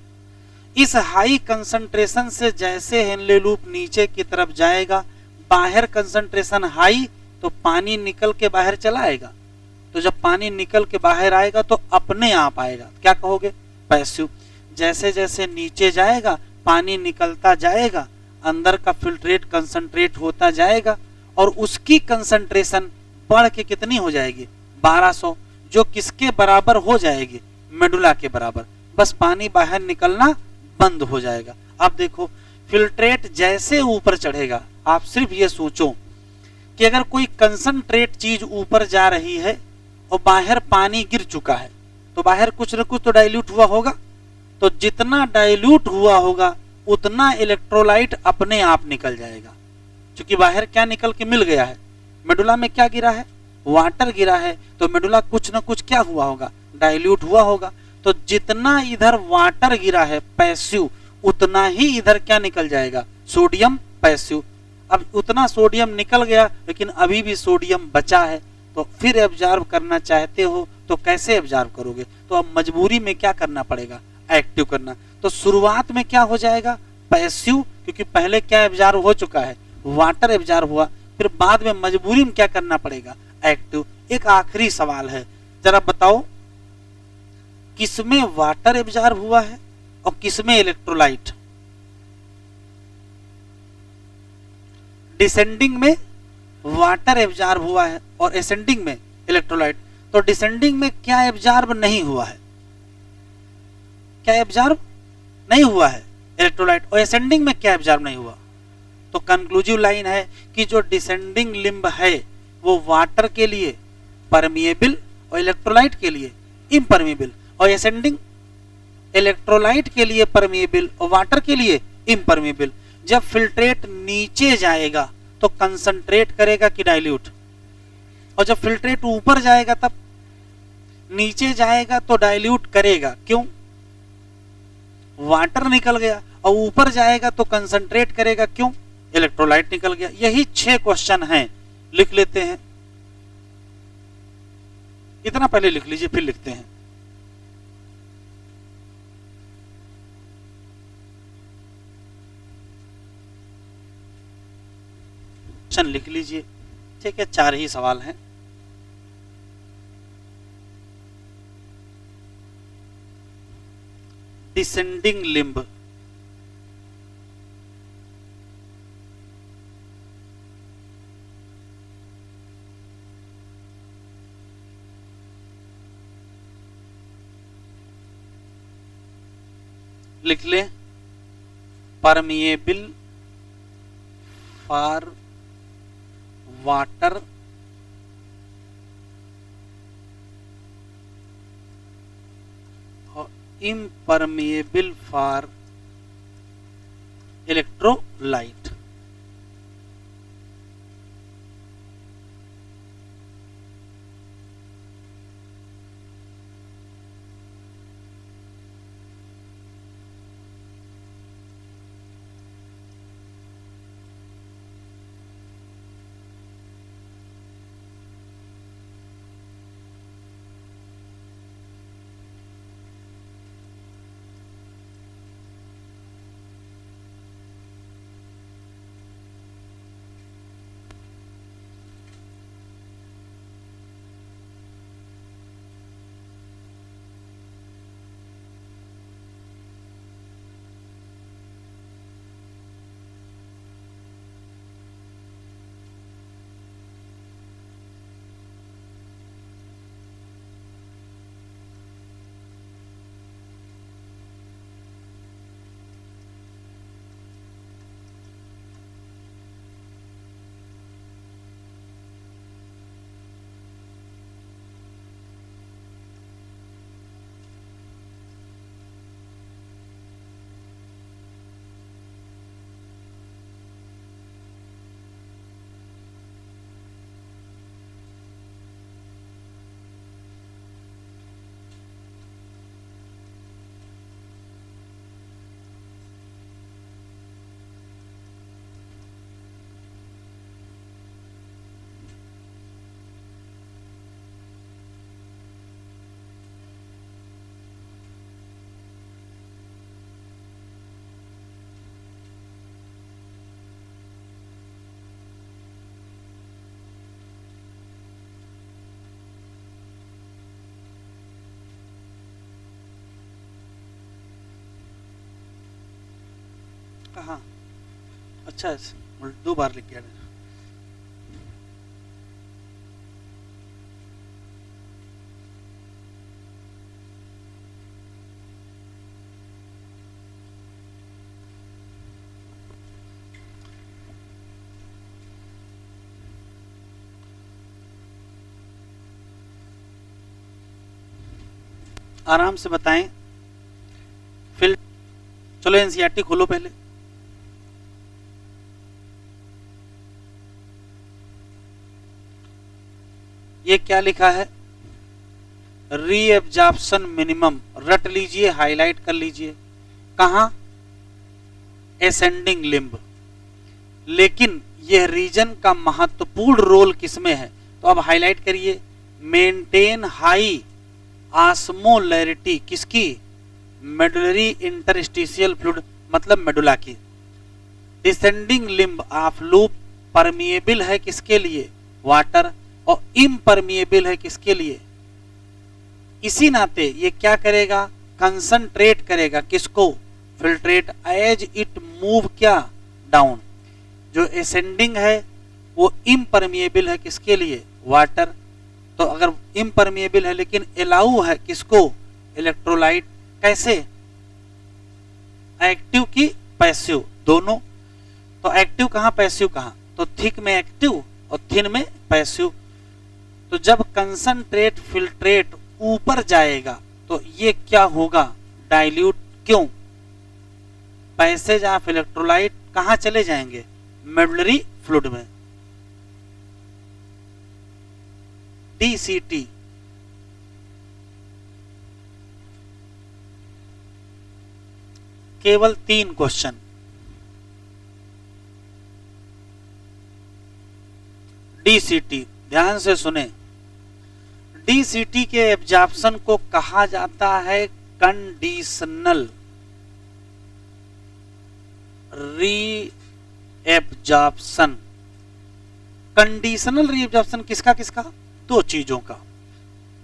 A: इस हाई कंसंट्रेशन से जैसे हेनले लूप नीचे की तरफ जाएगा, बाहर कंसंट्रेशन हाई तो पानी निकल के बाहर चला आएगा। तो जब पानी निकल के बाहर आएगा तो अपने आप आएगा, क्या कहोगे? पैसिव। जैसे जैसे नीचे जाएगा पानी निकलता जाएगा, अंदर का फिल्ट्रेट कंसंट्रेट होता जाएगा और उसकी कंसंट्रेशन बढ़ के कितनी हो जाएगी? 1200, जो किसके बराबर हो जाएगी? मेडुला के बराबर। बस पानी बाहर निकलना बंद हो जाएगा। अब देखो, फिल्ट्रेट जैसे ऊपर चढ़ेगा, आप सिर्फ ये सोचो कि अगर कोई कंसंट्रेट चीज ऊपर जा रही है और बाहर पानी गिर चुका है तो बाहर कुछ न कुछ तो डाइल्यूट हुआ होगा, तो जितना डाइल्यूट हुआ होगा उतना इलेक्ट्रोलाइट अपने आप निकल जाएगा। क्योंकि बाहर क्या निकल के मिल गया है, मेडुला में क्या गिरा है, वाटर गिरा है, तो मेडुला कुछ न कुछ क्या हुआ होगा, डाइल्यूट हुआ होगा। तो जितना इधर वाटर गिरा है पैसिव, उतना ही इधर क्या निकल जाएगा, सोडियम पैसिव। अब उतना सोडियम निकल गया, लेकिन अभी भी सोडियम बचा है, तो फिर एब्जॉर्ब करना चाहते हो तो कैसे एब्जॉर्ब करोगे, तो अब मजबूरी में क्या करना पड़ेगा, एक्टिव करना। तो शुरुआत में क्या हो जाएगा, पैसिव, क्योंकि पहले क्या एब्जॉर्ब हो चुका है, वाटर एब्जॉर्ब हुआ, फिर बाद में मजबूरी में क्या करना पड़ेगा, एक्टिव। एक आखिरी सवाल है, जरा बताओ किसमें वाटर एब्जॉर्ब हुआ है और किसमें इलेक्ट्रोलाइट। डिसेंडिंग में वाटर एब्जॉर्ब हुआ है और असेंडिंग में इलेक्ट्रोलाइट। तो डिसेंडिंग में क्या एब्जॉर्ब नहीं हुआ है, क्या एब्जॉर्ब नहीं हुआ है, इलेक्ट्रोलाइट। और असेंडिंग में क्या एब्जॉर्ब नहीं हुआ। तो कंक्लूसिव लाइन है कि जो डिसेंडिंग लिम्ब है वो वाटर के लिए परमिएबल और इलेक्ट्रोलाइट के लिए इम्परमिएबल, और असेंडिंग इलेक्ट्रोलाइट के लिए परमिएबल और वाटर के लिए इम्परमिएबल। जब फिल्ट्रेट नीचे जाएगा तो कंसंट्रेट करेगा कि डाइल्यूट, और जब फिल्ट्रेट ऊपर जाएगा तब, नीचे जाएगा तो डाइल्यूट करेगा, क्यों, वाटर निकल गया, और ऊपर जाएगा तो कंसंट्रेट करेगा, क्यों, इलेक्ट्रोलाइट निकल गया। यही 6 क्वेश्चन हैं, लिख लेते हैं, इतना पहले लिख लीजिए फिर लिखते हैं। क्वेश्चन लिख लीजिए, ठीक है, 4 ही सवाल हैं। डिसेंडिंग लिम्ब, लिख ले, परमिएबल फॉर वाटर और इम्परमिएबल फॉर इलेक्ट्रोलाइट। कहाँ, अच्छा 2 बार लिख गया। आराम से बताएं। फिर चलो एनसीईआरटी खोलो पहले। ये क्या लिखा है? रीएब्जॉर्प्शन मिनिमम, रट लीजिए, हाईलाइट कर लीजिए। कहां? Ascending limb. लेकिन यह रीजन का महत्वपूर्ण रोल किसमें है? तो अब हाईलाइट करिए। मेंटेन हाई ऑस्मोलैरिटी किसकी? मेडुलरी इंटरस्टिशियल फ्लूइड, मतलब मेडुला की। Descending limb of loop permeable है किसके लिए? वाटर। और इम्परमिएबल है किसके लिए? इसी नाते ये क्या करेगा? कंसंट्रेट करेगा किसको? फिल्ट्रेट एज इट मूव क्या? डाउन। जो एसेंडिंग है वो इम्परमिएबल है किसके लिए? वाटर। तो अगर इम्परमिएबल है लेकिन अलाउ है किसको? इलेक्ट्रोलाइट। कैसे? एक्टिव की पैसिव, दोनों। तो एक्टिव कहां, पैसिव कहां? तो थिक में एक्टिव और थिन में पैसिव। तो जब कंसंट्रेट फिल्ट्रेट ऊपर जाएगा तो ये क्या होगा? डाइल्यूट। क्यों? पैसेज ऑफ इलेक्ट्रोलाइट कहां चले जाएंगे? मेडुलरी फ्लूइड में। डीसीटी केवल 3 क्वेश्चन। डीसीटी ध्यान से सुने। डीसीटी के एब्जॉर्प्शन को कहा जाता है कंडीशनल रीएब्जॉर्प्शन। कंडीशनल रीएब्जॉर्प्शन किसका किसका? 2 चीजों का,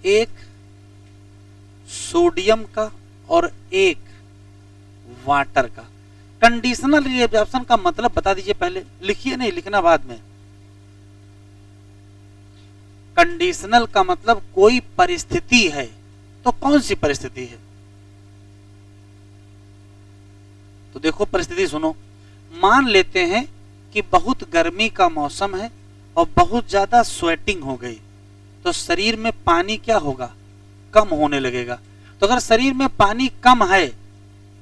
A: एक सोडियम का और एक वाटर का। कंडीशनल रीएब्जॉर्प्शन का मतलब बता दीजिए पहले, लिखिए नहीं, लिखना बाद में। कंडीशनल का मतलब कोई परिस्थिति है। तो कौन सी परिस्थिति है? तो देखो परिस्थिति सुनो। मान लेते हैं कि बहुत गर्मी का मौसम है और बहुत ज्यादा स्वेटिंग हो गई, तो शरीर में पानी क्या होगा? कम होने लगेगा। तो अगर शरीर में पानी कम है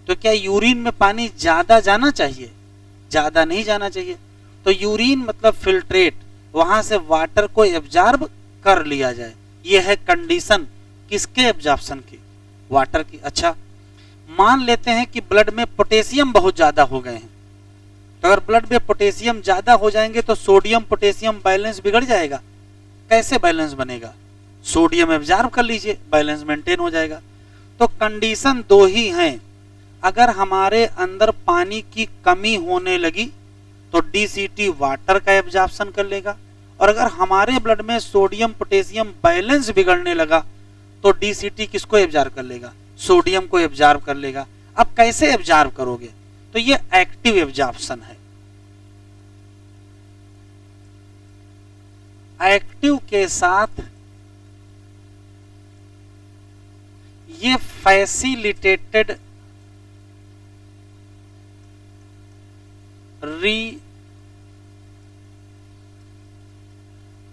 A: तो क्या यूरिन में पानी ज्यादा जाना चाहिए? ज्यादा नहीं जाना चाहिए। तो यूरिन मतलब फिल्ट्रेट, वहां से वाटर को एब्जॉर्ब कर लिया जाए। यह है कंडीशन किसके? एब्जॉर्प्शन की, वाटर की। अच्छा, मान लेते हैं कि ब्लड में पोटेशियम बहुत ज्यादा हो गए हैं। तो अगर ब्लड में पोटेशियम ज्यादा हो जाएंगे तो सोडियम पोटेशियम बैलेंस बिगड़ जाएगा। कैसे बैलेंस बनेगा? सोडियम एब्जॉर्ब कर लीजिए, बैलेंस मेंटेन हो जाएगा। तो कंडीशन 2 ही हैं। अगर हमारे अंदर पानी की कमी होने लगी तो डीसीटी वाटर का एब्जॉर्प्शन कर लेगा, और अगर हमारे ब्लड में सोडियम पोटेशियम बैलेंस बिगड़ने लगा तो डीसीटी किसको एब्जॉर्ब कर लेगा? सोडियम को एब्जॉर्ब कर लेगा। अब कैसे एब्जॉर्ब करोगे? तो ये एक्टिव एब्जॉर्प्शन है। एक्टिव के साथ ये फैसिलिटेटेड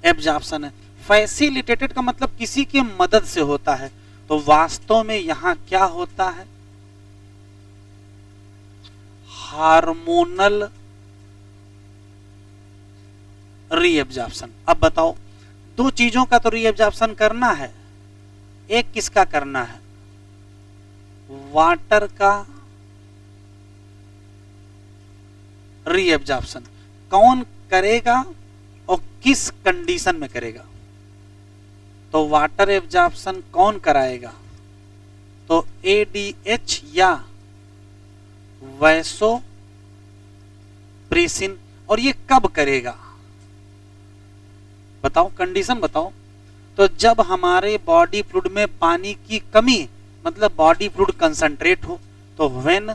A: एब्जॉर्प्शन है। फैसिलिटेटेड का मतलब किसी की मदद से होता है। तो वास्तव में यहां क्या होता है? Hormonal reabsorption. अब बताओ, 2 चीजों का तो रीएब्जॉर्प्शन करना है। एक किसका करना है? वाटर का रीएब्जॉर्प्शन। कौन करेगा और किस कंडीशन में करेगा? तो वाटर एब्जॉर्प्शन कौन कराएगा? तो एडीएच या वैसोप्रेसिन। और ये कब करेगा? बताओ, कंडीशन बताओ। तो जब हमारे बॉडी फ्लूइड में पानी की कमी, मतलब बॉडी फ्लूइड कंसंट्रेट हो। तो व्हेन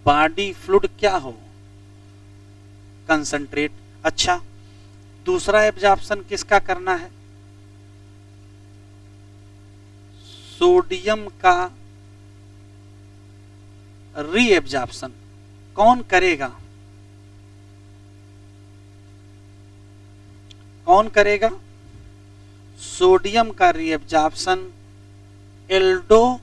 A: बॉडी फ्लूइड क्या हो? कंसंट्रेट। अच्छा, दूसरा एब्जॉर्प्शन किसका करना है? सोडियम का रीएब्जॉर्प्शन। कौन करेगा? कौन करेगा? सोडियम का रीएब्जॉर्प्शन एल्डो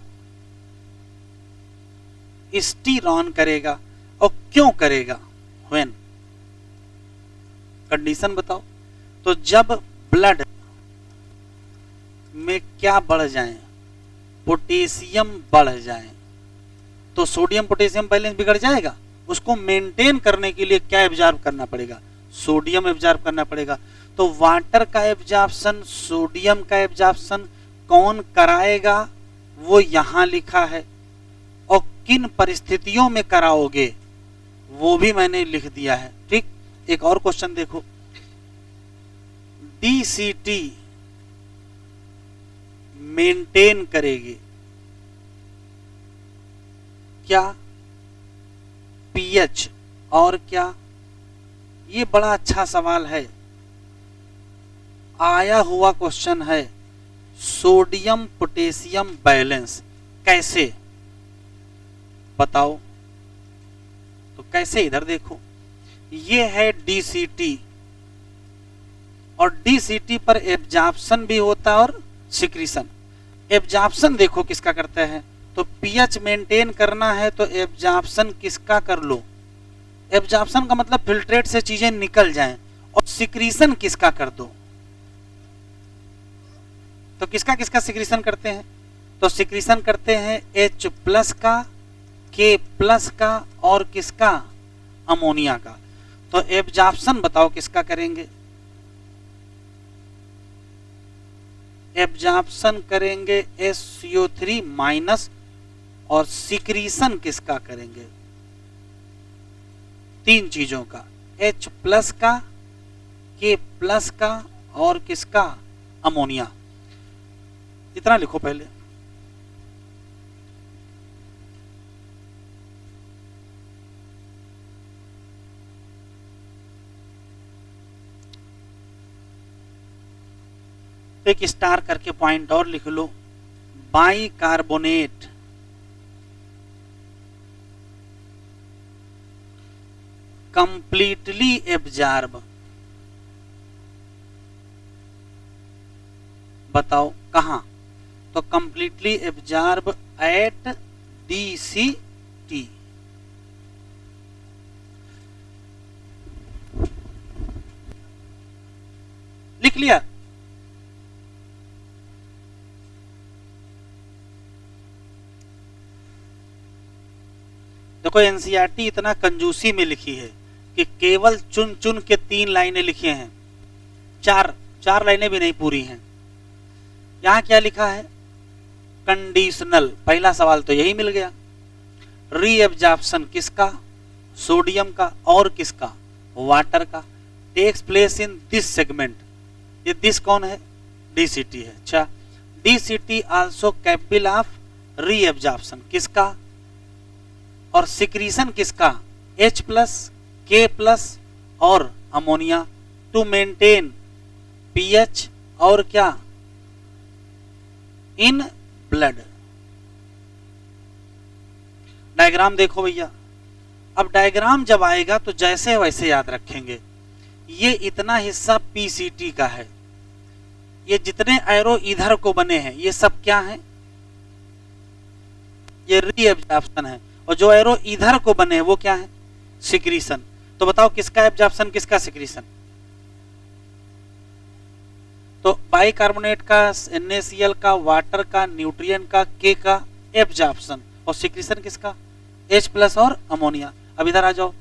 A: स्टीरॉन करेगा, और क्यों करेगा? व्हेन, कंडीशन बताओ। तो जब ब्लड में क्या बढ़ जाए, पोटेशियम बढ़ जाए, तो सोडियम पोटेशियम बैलेंस बिगड़ जाएगा। उसको मेंटेन करने के लिए क्या एब्जॉर्ब करना पड़ेगा? सोडियम एब्जॉर्ब करना पड़ेगा। तो वाटर का एब्जॉर्प्शन, सोडियम का एब्जॉर्प्शन कौन कराएगा वो यहां लिखा है, और किन परिस्थितियों में कराओगे वो भी मैंने लिख दिया है। ठीक, एक और क्वेश्चन देखो, डीसीटी मेंटेन करेगी क्या? पीएच और क्या? ये बड़ा अच्छा सवाल है, आया हुआ क्वेश्चन है। सोडियम पोटेशियम बैलेंस कैसे, बताओ। तो कैसे, इधर देखो, ये है डीसीटी, और डीसीटी पर एब्जॉर्प्शन भी होता है और सिक्रीशन। एब्जॉर्प्शन देखो किसका करते हैं, तो पीएच मेंटेन करना है तो एब्जॉर्प्शन किसका कर लो? एब्जॉर्प्शन का मतलब फिल्ट्रेट से चीजें निकल जाएं, और सिक्रीशन किसका कर दो? तो किसका किसका सिक्रीशन करते हैं? तो सिक्रीशन करते हैं H प्लस का, K प्लस का, और किसका? अमोनिया का। तो एब्जॉर्प्शन बताओ किसका करेंगे? एब्जॉर्प्शन करेंगे SCO3 माइनस, और सिक्रीशन किसका करेंगे? तीन चीजों का, H प्लस का, K प्लस का, और किसका? अमोनिया। इतना लिखो पहले। एक स्टार करके पॉइंट और लिख लो, बाइकार्बोनेट कंप्लीटली एब्जॉर्ब, बताओ कहां? तो कंप्लीटली एब्जॉर्ब एट डीसीटी। लिख लिया? देखो एनसीईआरटी इतना कंजूसी में लिखी है कि केवल चुन चुन के 3 लाइनें लिखी हैं, चार लाइनें भी नहीं पूरी हैं। यहां क्या लिखा है? कंडीशनल। पहला सवाल तो यही मिल गया। रीएब्जॉर्प्शन किसका? सोडियम का, और किसका? वाटर का। Takes place in this segment. ये दिस कौन है? डीसीटी है। अच्छा, DCT also capable of reabsorption किसका? और सिक्रीशन किसका? H प्लस, K प्लस, और अमोनिया, टू मेंटेन पीएच और क्या? In blood. डायग्राम देखो भैया। अब डायग्राम जब आएगा तो जैसे वैसे याद रखेंगे। ये इतना हिस्सा पीसीटी का है, ये जितने एरो इधर को बने हैं ये सब क्या है? ये रीएब्जॉर्प्शन है, और जो एरो इधर को बने हैं वो क्या है? सिक्रीशन। तो बताओ किसका एब्जॉर्प्शन, किसका सिक्रीशन? तो बाइकार्बोनेट का, NaCl का, वाटर का, न्यूट्रिएंट का, K का एब्जॉर्प्शन, और सिक्रीशन किसका? H प्लस और अमोनिया। अब इधर आ जाओ,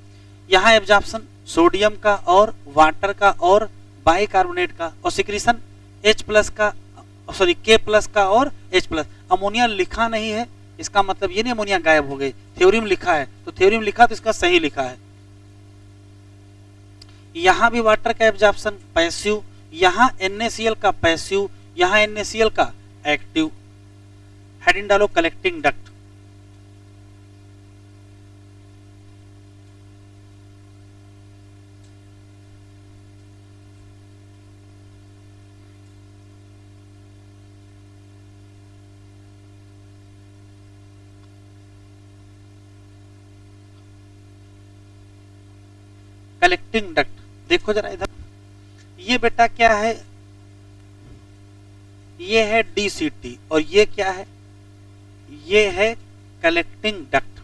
A: यहां एब्जॉर्प्शन सोडियम का और वाटर का और बाइकार्बोनेट का, और सिक्रीशन H प्लस का, सॉरी K प्लस का और H प्लस। अमोनिया लिखा नहीं है, इसका मतलब ये नहीं अमोनिया गायब हो गई, थ्योरम लिखा है, तो थ्योरम लिखा तो इसका सही लिखा है। यहां भी वाटर का एब्जॉर्प्शन पैसिव, यहां NaCl का पैसिव, यहां NaCl का एक्टिव। हेडिंग डालो कलेक्टिंग डक्ट। कलेक्टिंग डक्ट देखो जरा इधर, ये बेटा क्या है? ये है डीसीटी और ये क्या है, ये है कलेक्टिंग डक्ट।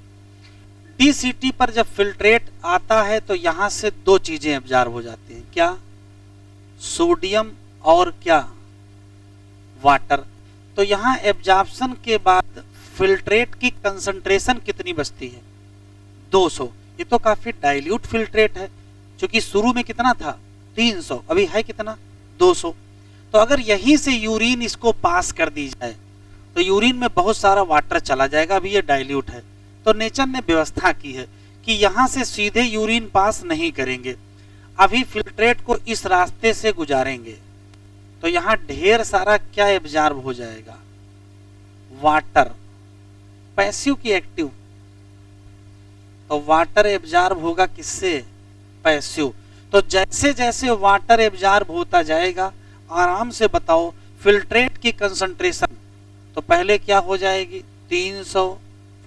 A: डीसीटी पर जब फिल्ट्रेट आता है तो यहां से दो चीजें एब्जॉर्ब हो जाती हैं, क्या, सोडियम और क्या, वाटर। तो यहां एब्जॉर्प्शन के बाद फिल्ट्रेट की कंसंट्रेशन कितनी बचती है, 200। ये तो काफी डाइल्यूट फिल्ट्रेट है, क्योंकि शुरू में कितना था 300, अभी है कितना 200। तो अगर यहीं से यूरिन इसको पास कर दी जाए तो यूरिन में बहुत सारा वाटर चला जाएगा, अभी ये डाइल्यूट है। तो नेचर ने व्यवस्था की है कि यहां से सीधे यूरिन पास नहीं करेंगे, अभी फिल्ट्रेट को इस रास्ते से गुजारेंगे। तो यहां ढेर सारा क्या एब्जॉर्ब हो जाएगा, वाटर। पैसिव की एक्टिव, तो वाटर एब्जॉर्ब होगा किससे, पैसिव। तो जैसे जैसे वाटर एब्जॉर्ब होता जाएगा, आराम से बताओ फिल्ट्रेट की कंसंट्रेशन तो पहले क्या हो जाएगी 300,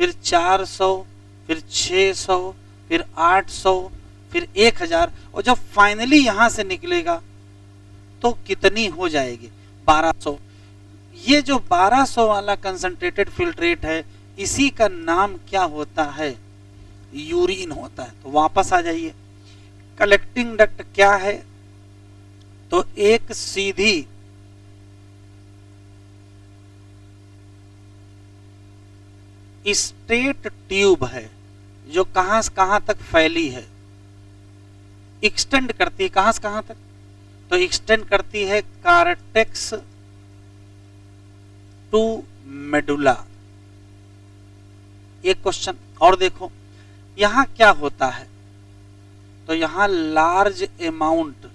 A: फिर 400, फिर 600, फिर 800, फिर 1000, और जब फाइनली यहां से निकलेगा तो कितनी हो जाएगी 1200। ये जो 1200 वाला कंसंट्रेटेड फिल्ट्रेट है, इसी का नाम क्या होता है, यूरिन होता है। तो वापस आ जाइए, कलेक्टिंग डक्ट क्या है, तो एक सीधी स्ट्रेट ट्यूब है जो कहां से कहां तक फैली है, एक्सटेंड करती है कहां से कहां तक, तो एक्सटेंड करती है कार्टेक्स टू मेडुला। एक क्वेश्चन और देखो, यहां क्या होता है, तो यहां लार्ज अमाउंट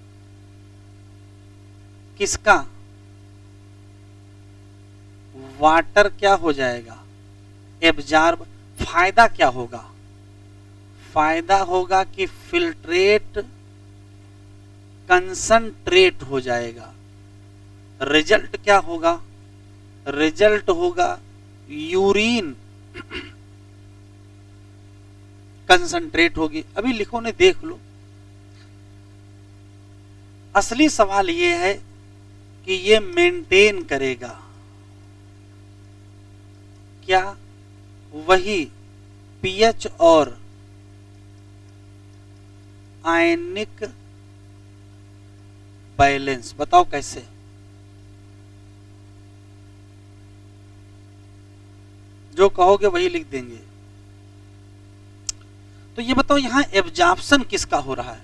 A: किसका, वाटर क्या हो जाएगा, एब्जॉर्ब। फायदा क्या होगा, फायदा होगा कि फिल्ट्रेट कंसंट्रेट हो जाएगा। रिजल्ट क्या होगा, रिजल्ट होगा यूरिन कंसंट्रेट होगी। अभी लिखो ने देख लो, असली सवाल यह है कि ये मेंटेन करेगा क्या, वही पीएच और आयनिक बैलेंस। बताओ कैसे, जो कहोगे वही लिख देंगे। तो ये बताओ यहां एब्जॉर्प्शन किसका हो रहा है,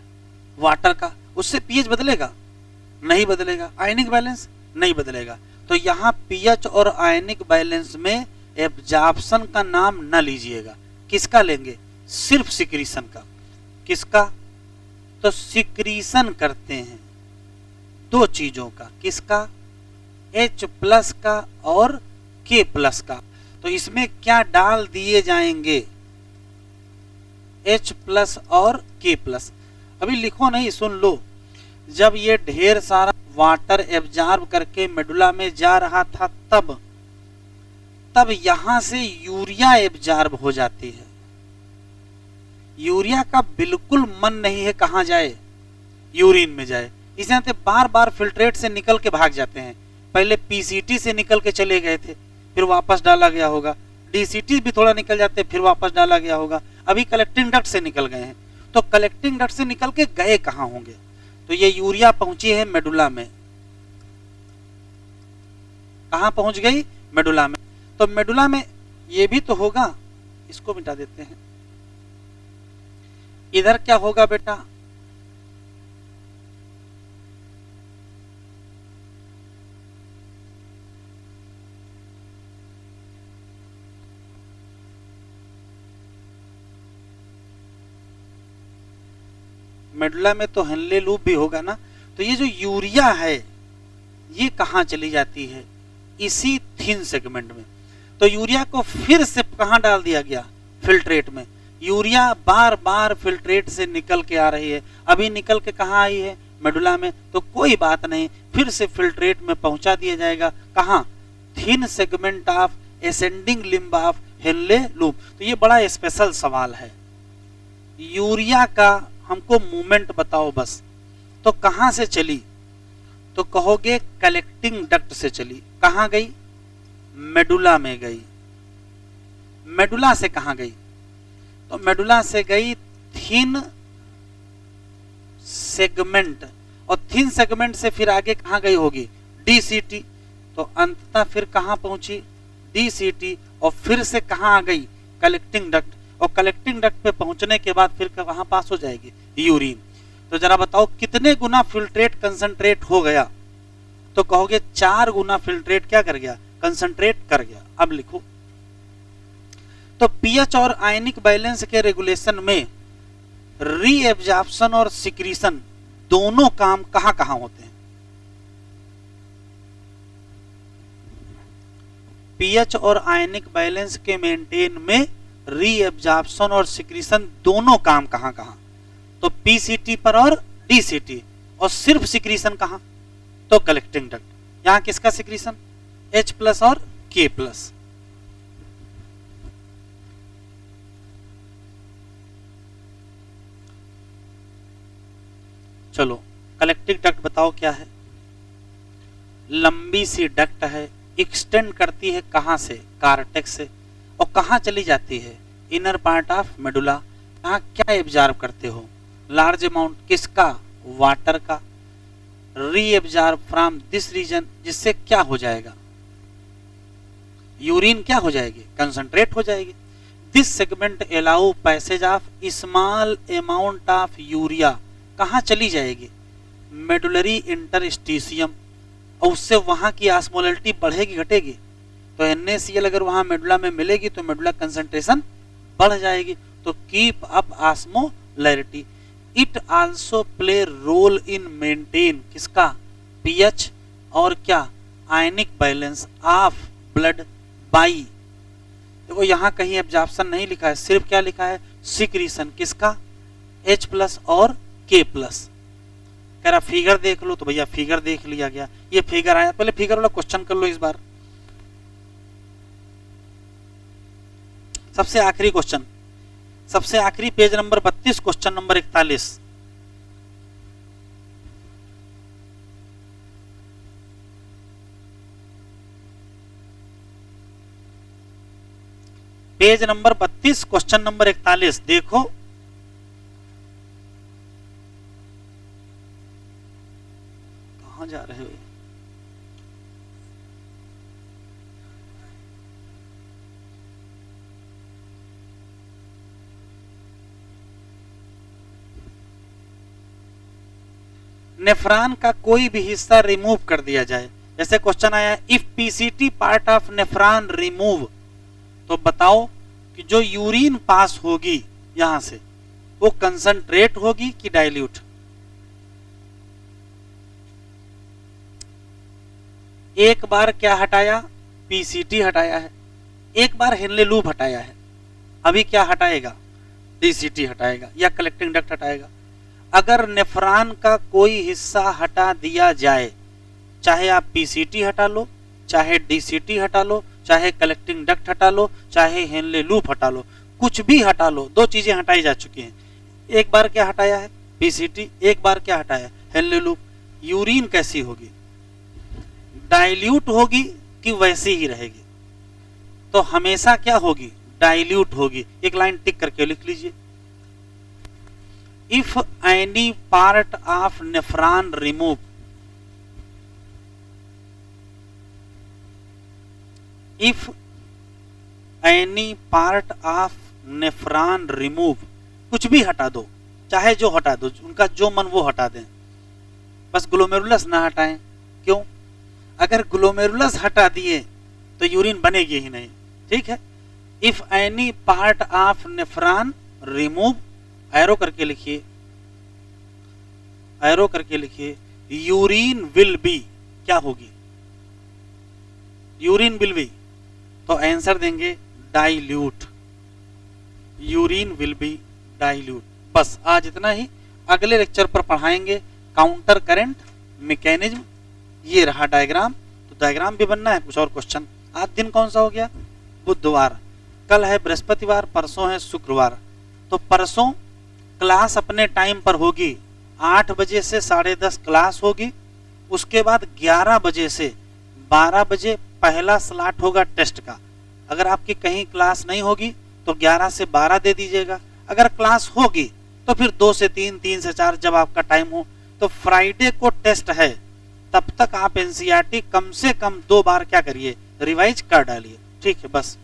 A: वाटर का, उससे पीएच बदलेगा, नहीं बदलेगा। आयनिक बैलेंस नहीं बदलेगा। तो यहां पीएच और आयनिक बैलेंस में एब्जॉर्प्शन का नाम न लीजिएगा, किसका लेंगे, सिर्फ सिक्रीशन का। किसका, तो सिक्रीशन करते हैं दो चीजों का, किसका, H+ का और K+ का। तो इसमें क्या डाल दिए जाएंगे, H+ और K+। अभी लिखो नहीं, सुन लो। जब ये ढेर सारा वाटर एब्जॉर्ब करके मेडुला में जा रहा था, तब यहां से यूरिया एब्जॉर्ब हो जाती है। यूरिया का बिल्कुल मन नहीं है कहां जाए, यूरिन में जाए। इस नाते बार बार फिल्ट्रेट से निकल के भाग जाते हैं। पहले पीसीटी से निकल के चले गए थे, फिर वापस डाला गया होगा। डीसीटी भी थोड़ा निकल जाते, फिर वापस डाला गया होगा। अभी कलेक्टिंग डक्ट से निकल गए हैं, तो कलेक्टिंग डक्ट से निकल के गए कहां होंगे, तो ये यूरिया पहुंची है मेडुला में। कहां पहुंच गई, मेडुला में। तो मेडुला में ये भी तो होगा, इसको मिटा देते हैं। इधर क्या होगा बेटा, मेडुला में तो हेनले लूप भी होगा ना। तो ये जो यूरिया है ये कहां चली जाती है, इसी थिन सेगमेंट में। तो यूरिया को फिर से कहां डाल दिया गया, फिल्ट्रेट में। यूरिया बार बार फिल्ट्रेट से निकल के आ रही है, अभी निकल के कहां आई है, मेडुला में। तो कोई बात नहीं, फिर से फिल्ट्रेट में पहुंचा दिया जाएगा, कहां, thin segment of ascending limb of Henle loop. तो ये बड़ा स्पेशल सवाल है, यूरिया का हमको मूवमेंट बताओ बस। तो कहां से चली, तो कहोगे कलेक्टिंग डक्ट से चली, कहां गई? मेडुला में गई। मेडुला से कहां गई? तो मेडुला से गई थिन सेगमेंट, और थिन सेगमेंट से फिर आगे कहां गई होगी? डीसीटी। तो अंततः फिर कहां पहुंची? डीसीटी, और फिर से कहां आ गई? कलेक्टिंग डक्ट, और कलेक्टिंग डक्ट पे पहुंचने के बाद फिर कहां पास हो जाएगी? यूरिन। तो जरा बताओ कितने गुना फिल्ट्रेट कंसंट्रेट हो गया? तो कहोगे 4 गुना फिल्ट्रेट क्या कर गया? कंसंट्रेट कर गया। अब लिखो, तो पीएच और आयनिक बैलेंस के रेगुलेशन में रीएब्जॉर्प्शन और सिक्रीशन दोनों काम कहां कहां होते हैं? पीएच और आयनिक बैलेंस के मेंटेन में रीएब्जॉर्प्शन और सिक्रीशन दोनों काम कहां कहां? तो पीसीटी पर और डीसीटी, और सिर्फ सिक्रीशन कहां? तो कलेक्टिंग डक्ट। यहां किसका सिक्रीशन? H+ और K+। चलो कलेक्टिंग डक्ट बताओ क्या है? लंबी सी डक्ट है, एक्सटेंड करती है कहां से? कार्टेक्स से, और कहां चली जाती है? Inner part of medulla. कहां क्या एब्जॉर्ब करते हो? लार्ज अमाउंट किसका? वाटर का। रीएब्जॉर्ब फ्रॉम दिस रीजन, जिससे क्या हो जाएगा? यूरिन क्या हो जाएगी? कंसंट्रेट हो जाएगी। This segment allow passage of small amount of urea, कहां चली जाएगी? मेडुलरी इंटरस्टिशियम, और उससे वहां की ऑस्मोलैरिटी बढ़ेगी घटेगी? तो NaCl अगर वहां मेडुला में मिलेगी तो मेडुला कंसंट्रेशन बढ़ जाएगी। तो keep up osmolarity. It also play role in maintain किसका? पीएच और क्या? Ionic balance of blood by. देखो यहां कहीं एब्जॉर्प्शन नहीं लिखा है, सिर्फ क्या लिखा है? सिक्रीशन किसका? H+ और K+। कह रहा फिगर देख लो, तो भैया फिगर देख लिया गया। ये फिगर आया, पहले फिगर वाला क्वेश्चन कर लो इस बार। सबसे आखिरी क्वेश्चन, सबसे आखिरी page number 32, question number 41। Page number 32, question number 41 देखो। कहां जा रहे हो? नेफ्रॉन का कोई भी हिस्सा रिमूव कर दिया जाए, जैसे क्वेश्चन आया if PCT part of nephron remove, तो बताओ कि जो यूरिन पास होगी यहां से वो कंसंट्रेट होगी कि डाइल्यूट? एक बार क्या हटाया? पीसीटी हटाया है, एक बार हेनले लूप हटाया है, अभी क्या हटाएगा? डीसीटी हटाएगा या कलेक्टिंग डक्ट हटाएगा। अगर नेफ्रॉन का कोई हिस्सा हटा दिया जाए, चाहे आप पीसीटी हटा लो, चाहे डीसीटी हटा लो, चाहे कलेक्टिंग डक्ट हटा लो, चाहे हेनले लूप हटा लो, कुछ भी हटा लो, दो चीजें हटाई जा चुकी हैं। एक बार क्या हटाया है? पीसीटी, एक बार क्या हटाया? Henle loop. यूरिन कैसी होगी? डाइल्यूट होगी कि वैसी ही रहेगी? तो हमेशा क्या होगी? डाइल्यूट होगी। एक लाइन टिक करके लिख लीजिए, if any part of nephron remove, if any part of nephron remove, कुछ भी हटा दो, चाहे जो हटा दो, उनका जो मन वो हटा दें, बस ग्लोमेरुलस ना हटाएं। क्यों? अगर ग्लोमेरुलस हटा दिए तो यूरिन बनेगी ही नहीं। ठीक है, if any part of nephron remove, arrow करके लिखिए, एरो करके लिखिए, यूरिन विल बी, क्या होगी? यूरिन विल बी, तो आंसर देंगे dilute. Urine will be dilute. बस आज इतना ही, अगले लेक्चर पर पढ़ाएंगे काउंटर करंट मैकेनिज्म। ये रहा डायग्राम, तो डायग्राम भी बनना है, कुछ और क्वेश्चन। आज दिन कौन सा हो गया? बुधवार। कल है बृहस्पतिवार, परसों है शुक्रवार। तो परसों क्लास अपने टाइम पर होगी, 8 बजे से 10:30 क्लास होगी, उसके बाद 11 बजे से 12 बजे पहला स्लॉट होगा टेस्ट का। अगर आपकी कहीं क्लास नहीं होगी तो 11 से 12 दे दीजिएगा, अगर क्लास होगी तो फिर 2 से 3, 3 से 4 जब आपका टाइम हो। तो फ्राइडे को टेस्ट है, तब तक आप एनसीईआरटी कम से कम 2 बार क्या करिए, रिवाइज कर डालिए। ठीक है, बस